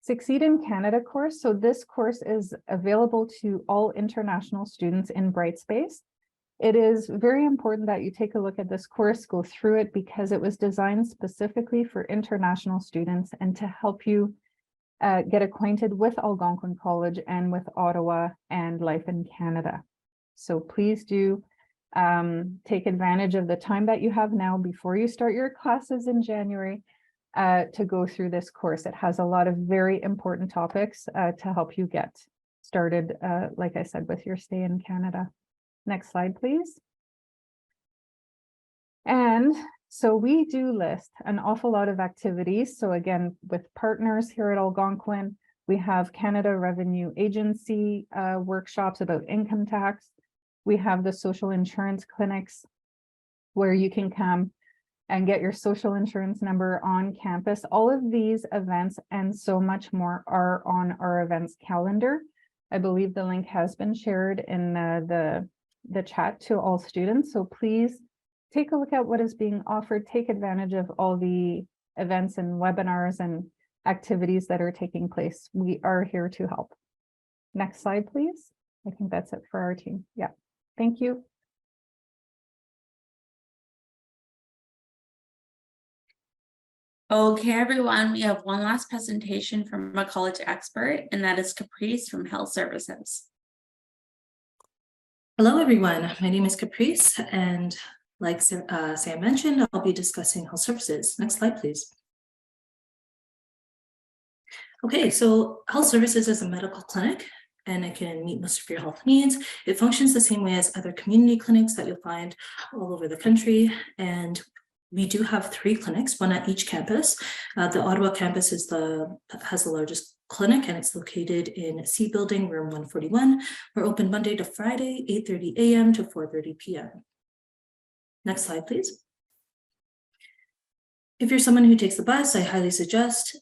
Succeed in Canada course. So this course is available to all international students in Brightspace. It is very important that you take a look at this course, go through it, because it was designed specifically for international students and to help you get acquainted with Algonquin College and with Ottawa and life in Canada. So please do take advantage of the time that you have now before you start your classes in January to go through this course. It has a lot of very important topics to help you get started, like I said, with your stay in Canada. Next slide, please. And so we do list an awful lot of activities. So again, with partners here at Algonquin, we have Canada Revenue Agency workshops about income tax. We have the social insurance clinics where you can come and get your social insurance number on campus. All of these events and so much more are on our events calendar. I believe the link has been shared in the chat to all students. So please take a look at what is being offered, take advantage of all the events and webinars and activities that are taking place. We are here to help. Next slide, please. I think that's it for our team. Yeah, thank you. Okay, everyone, we have one last presentation from a college expert, and that is Caprice from Health Services. Hello, everyone. My name is Caprice, and like Sam mentioned, I'll be discussing health services. Next slide, please. Okay, so health services is a medical clinic, and it can meet most of your health needs. It functions the same way as other community clinics that you'll find all over the country. And we do have 3 clinics, one at each campus. The Ottawa campus has the largest clinic, and it's located in C Building, room 141. We're open Monday to Friday, 8:30 a.m. to 4:30 p.m. Next slide, please. If you're someone who takes the bus, I highly suggest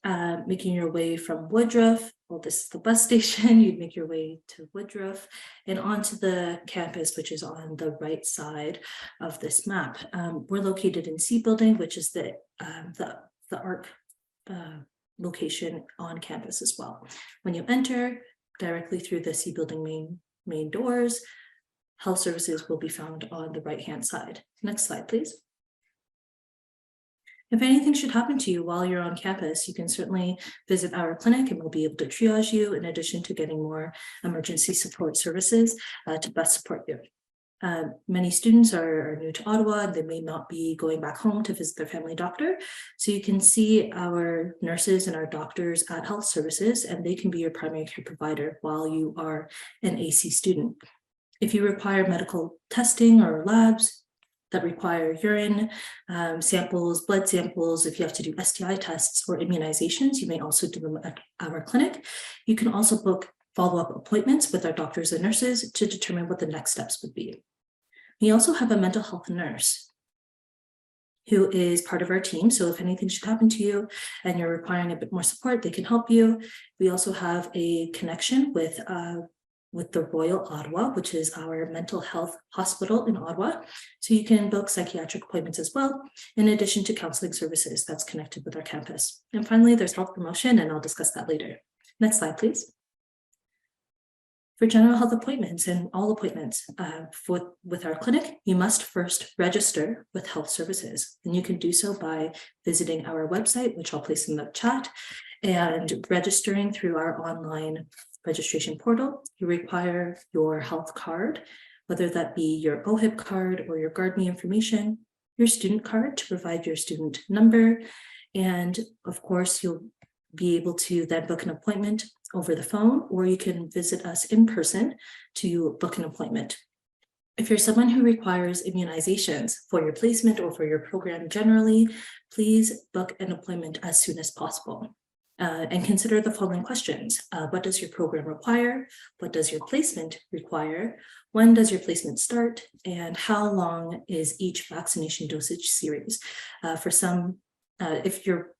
making your way from Woodruff. Well, this is the bus station. You'd make your way to Woodruff and onto the campus, which is on the right side of this map. We're located in C Building, which is the ARC location on campus as well. When you enter directly through the C Building main doors, health services will be found on the right-hand side. Next slide, please. If anything should happen to you while you're on campus, you can certainly visit our clinic and we'll be able to triage you in addition to getting more emergency support services to best support you. Many students are new to Ottawa and they may not be going back home to visit their family doctor. So you can see our nurses and our doctors at health services, and they can be your primary care provider while you are an AC student. If you require medical testing or labs that require urine samples, blood samples, if you have to do STI tests or immunizations, you may also do them at our clinic. You can also book follow-up appointments with our doctors and nurses to determine what the next steps would be. We also have a mental health nurse who is part of our team. So if anything should happen to you and you're requiring a bit more support, they can help you. We also have a connection with the Royal Ottawa, which is our mental health hospital in Ottawa. So you can book psychiatric appointments as well, in addition to counseling services that's connected with our campus. And finally, there's health promotion, and I'll discuss that later. Next slide, please. For general health appointments and all appointments with our clinic, you must first register with health services. And you can do so by visiting our website, which I'll place in the chat, and registering through our online registration portal. You require your health card, whether that be your OHIP card or your GuardMe information, your student card to provide your student number, and of course, you'll be able to then book an appointment over the phone, or you can visit us in person to book an appointment. If you're someone who requires immunizations for your placement or for your program generally, please book an appointment as soon as possible. And consider the following questions. What does your program require? What does your placement require? When does your placement start? And how long is each vaccination dosage series? For some, if your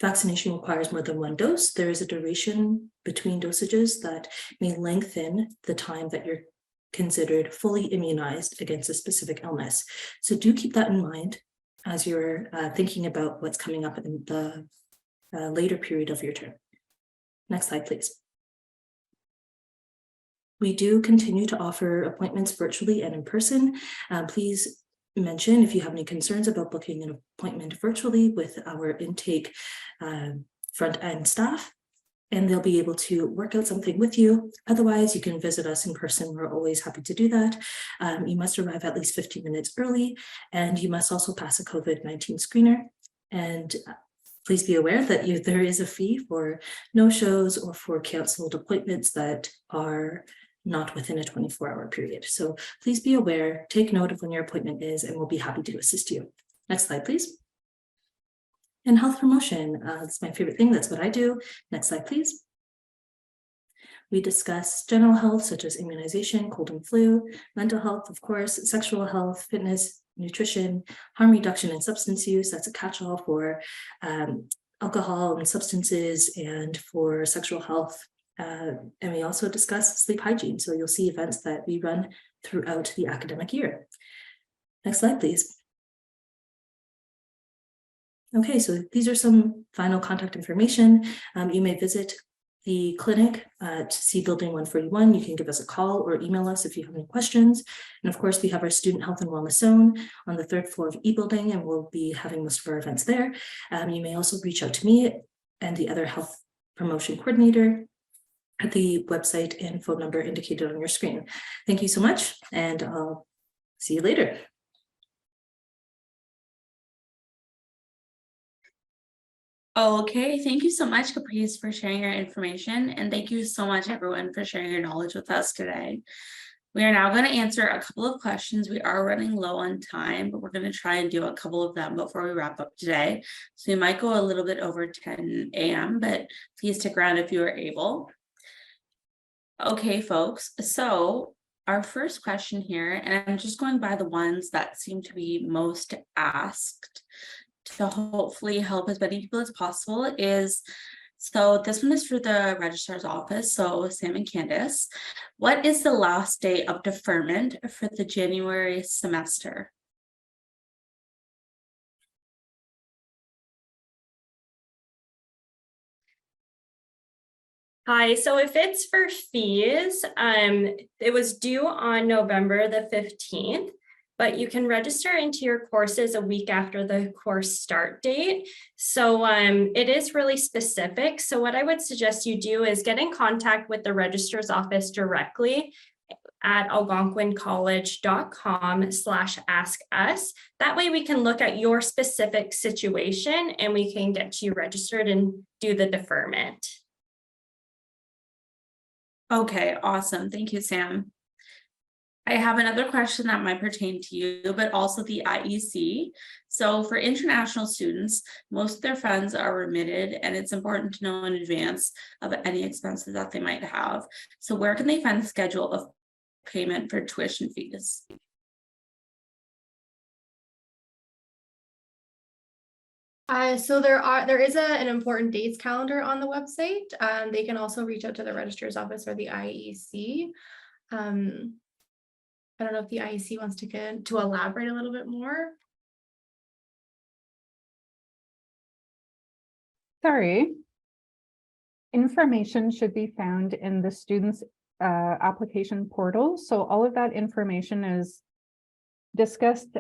vaccination requires more than one dose, there is a duration between dosages that may lengthen the time that you're considered fully immunized against a specific illness. So do keep that in mind as you're thinking about what's coming up in the later period of your term. Next slide, please. We do continue to offer appointments virtually and in person. Please mention if you have any concerns about booking an appointment virtually with our intake front end staff, and they'll be able to work out something with you. Otherwise, you can visit us in person. We're always happy to do that. You must arrive at least 15 minutes early, and you must also pass a COVID-19 screener. And please be aware that there is a fee for no-shows or for canceled appointments that are not within a 24-hour period. So please be aware, take note of when your appointment is, and we'll be happy to assist you. Next slide, please. And health promotion, that's my favorite thing. That's what I do. Next slide, please. We discuss general health, such as immunization, cold and flu, mental health, of course, sexual health, fitness, nutrition, harm reduction and substance use. That's a catch-all for alcohol and substances and for sexual health. And we also discuss sleep hygiene. So you'll see events that we run throughout the academic year. Next slide, please. Okay, so these are some final contact information. You may visit the clinic at C Building 141. You can give us a call or email us if you have any questions. And of course, we have our Student Health and Wellness Zone on the 3rd floor of E Building, and we'll be having most of our events there. You may also reach out to me and the other health promotion coordinator at the website and phone number indicated on your screen. Thank you so much, and I'll see you later. Okay, thank you so much, Caprice, for sharing your information. And thank you so much, everyone, for sharing your knowledge with us today. We are now going to answer a couple of questions. We are running low on time, but we're going to try and do a couple of them before we wrap up today. So we might go a little bit over 10 a.m., but please stick around if you are able. Okay, folks, so our first question here, and I'm just going by the ones that seem to be most asked to hopefully help as many people as possible, is, so this one is for the registrar's office, so Sam and Candace. What is the last day of deferment for the January semester? Hi, so if it's for fees, it was due on November the 15th, but you can register into your courses a week after the course start date. So it is really specific. So what I would suggest you do is get in contact with the registrar's office directly at algonquincollege.com/askus. That way we can look at your specific situation and we can get you registered and do the deferment. Okay, awesome. Thank you, Sam. I have another question that might pertain to you, but also the IEC. So for international students, most of their funds are remitted, and it's important to know in advance of any expenses that they might have. So where can they find the schedule of payment for tuition fees? So there is an important dates calendar on the website. They can also reach out to the registrar's office or the IEC. I don't know if the IEC wants to elaborate a little bit more. Sorry. Information should be found in the student's application portal. So all of that information is discussed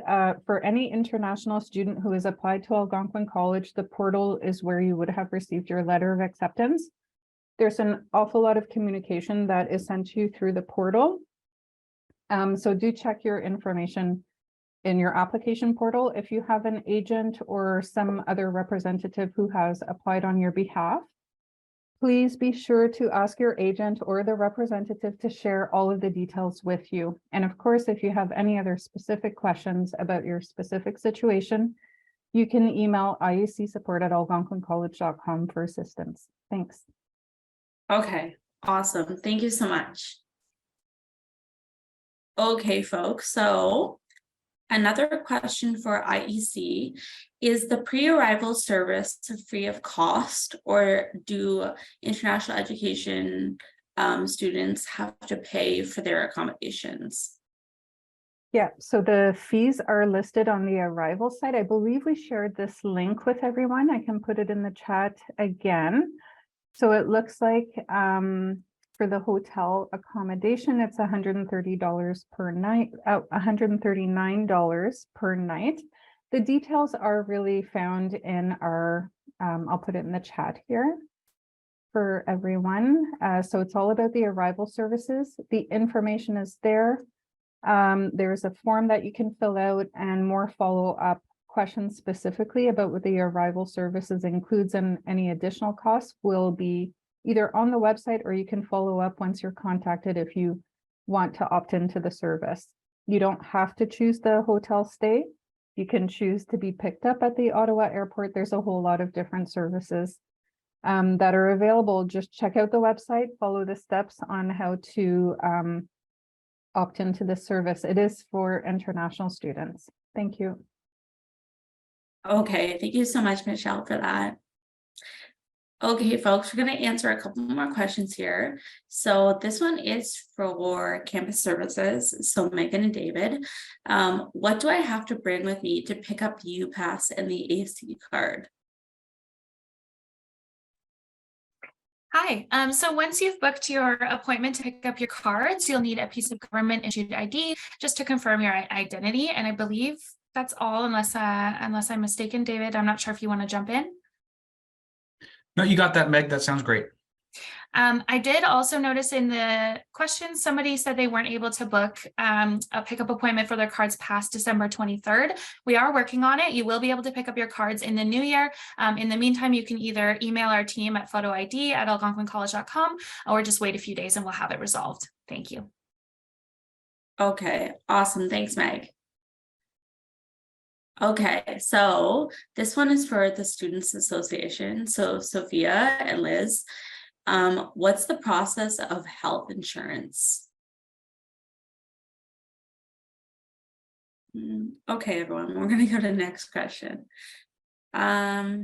for any international student who has applied to Algonquin College. The portal is where you would have received your letter of acceptance. There's an awful lot of communication that is sent to you through the portal. So do check your information in your application portal. If you have an agent or some other representative who has applied on your behalf, please be sure to ask your agent or the representative to share all of the details with you. And of course, if you have any other specific questions about your specific situation, you can email iecsupport@algonquincollege.com for assistance. Thanks. Okay, awesome. Thank you so much. Okay, folks, so another question for IEC, is the pre-arrival service free of cost, or do international education students have to pay for their accommodations? Yeah, so the fees are listed on the arrival site. I believe we shared this link with everyone. I can put it in the chat again. So it looks like for the hotel accommodation, it's $130 per night, $139 per night. The details are really found in our, I'll put it in the chat here for everyone. So it's all about the arrival services. The information is there. There's a form that you can fill out and more follow-up questions specifically about what the arrival services includes, and any additional costs will be either on the website, or you can follow up once you're contacted if you want to opt into the service. You don't have to choose the hotel stay. You can choose to be picked up at the Ottawa airport. There's a whole lot of different services that are available. Just check out the website, follow the steps on how to opt into the service. It is for international students. Thank you. Okay, thank you so much, Michelle, for that. Okay, folks, we're going to answer a couple more questions here. So this one is for campus services. So Megan and David, what do I have to bring with me to pick up UPass and the AC card? Hi, so once you've booked your appointment to pick up your cards, you'll need a piece of government issued ID just to confirm your identity. And I believe that's all, unless I'm mistaken. David, I'm not sure if you want to jump in. No, you got that, Meg. That sounds great. I did also notice in the questions, somebody said they weren't able to book a pickup appointment for their cards past December 23rd. We are working on it. You will be able to pick up your cards in the new year. In the meantime, you can either email our team at photoid@algonquincollege.com or just wait a few days and we'll have it resolved. Thank you. Okay, awesome. Thanks, Meg. Okay, so this one is for the Students Association. So Sophia and Liz, what's the process of health insurance? Okay, everyone, we're going to go to the next question. I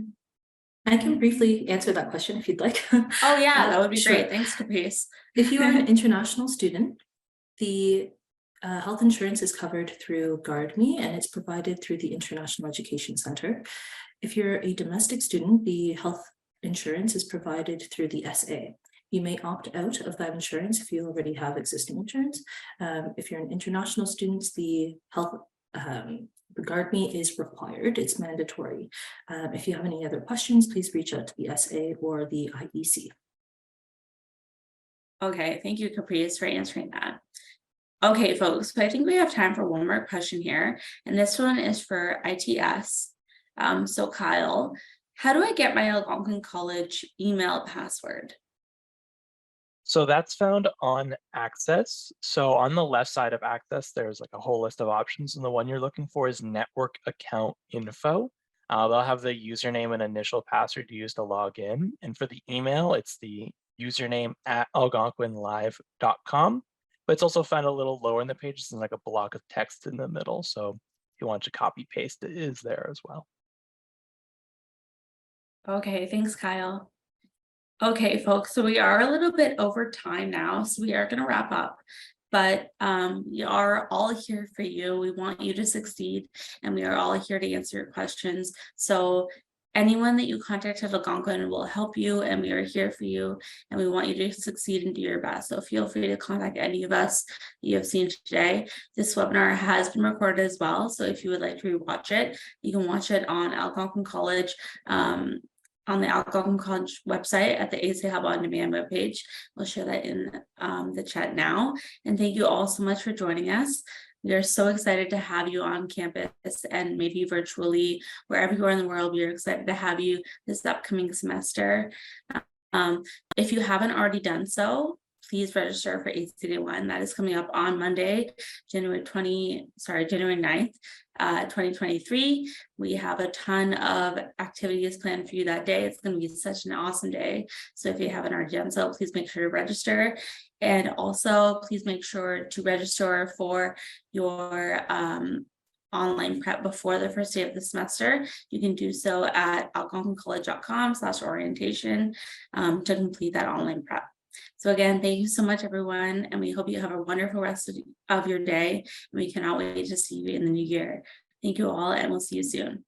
can briefly answer that question if you'd like. Oh yeah, that would be Sure. great. Thanks, Caprice. If you are an international student, the health insurance is covered through GuardMe, and it's provided through the International Education Center. If you're a domestic student, the health insurance is provided through the SA. You may opt out of that insurance if you already have existing insurance. If you're an international student, the health the GuardMe is required. It's mandatory. If you have any other questions, please reach out to the SA or the IEC. Okay, thank you, Caprice, for answering that. Okay, folks, so I think we have time for one more question here, and this one is for ITS. So Kyle, how do I get my Algonquin College email password? So that's found on Access. So on the left side of Access, there's like a whole list of options, and the one you're looking for is network account info. They'll have the username and initial password to use to log in. And for the email, it's the username @algonquinlive.com. But it's also found a little lower in the page. It's like a block of text in the middle. So if you want to copy paste, it is there as well. Okay, thanks, Kyle. Okay, folks, so we are a little bit over time now, so we are going to wrap up. But we are all here for you. We want you to succeed, and we are all here to answer your questions. So anyone that you contact at Algonquin will help you, and we are here for you, and we want you to succeed and do your best. So feel free to contact any of us you have seen today. This webinar has been recorded as well, so if you would like to rewatch it, you can watch it on Algonquin College, on the Algonquin College website at the AC Hub On Demand webpage. We'll share that in the chat now. And thank you all so much for joining us. We are so excited to have you on campus and maybe virtually, wherever you are in the world. We are excited to have you this upcoming semester. If you haven't already done so, please register for ACD1. That is coming up on Monday, January 9th, 2023. We have a ton of activities planned for you that day. It's going to be such an awesome day. So if you haven't already done so, please make sure to register. And also, please make sure to register for your online prep before the first day of the semester. You can do so at algonquincollege.com/orientation to complete that online prep. So again, thank you so much, everyone, and we hope you have a wonderful rest of your day. We cannot wait to see you in the new year. Thank you all, and we'll see you soon.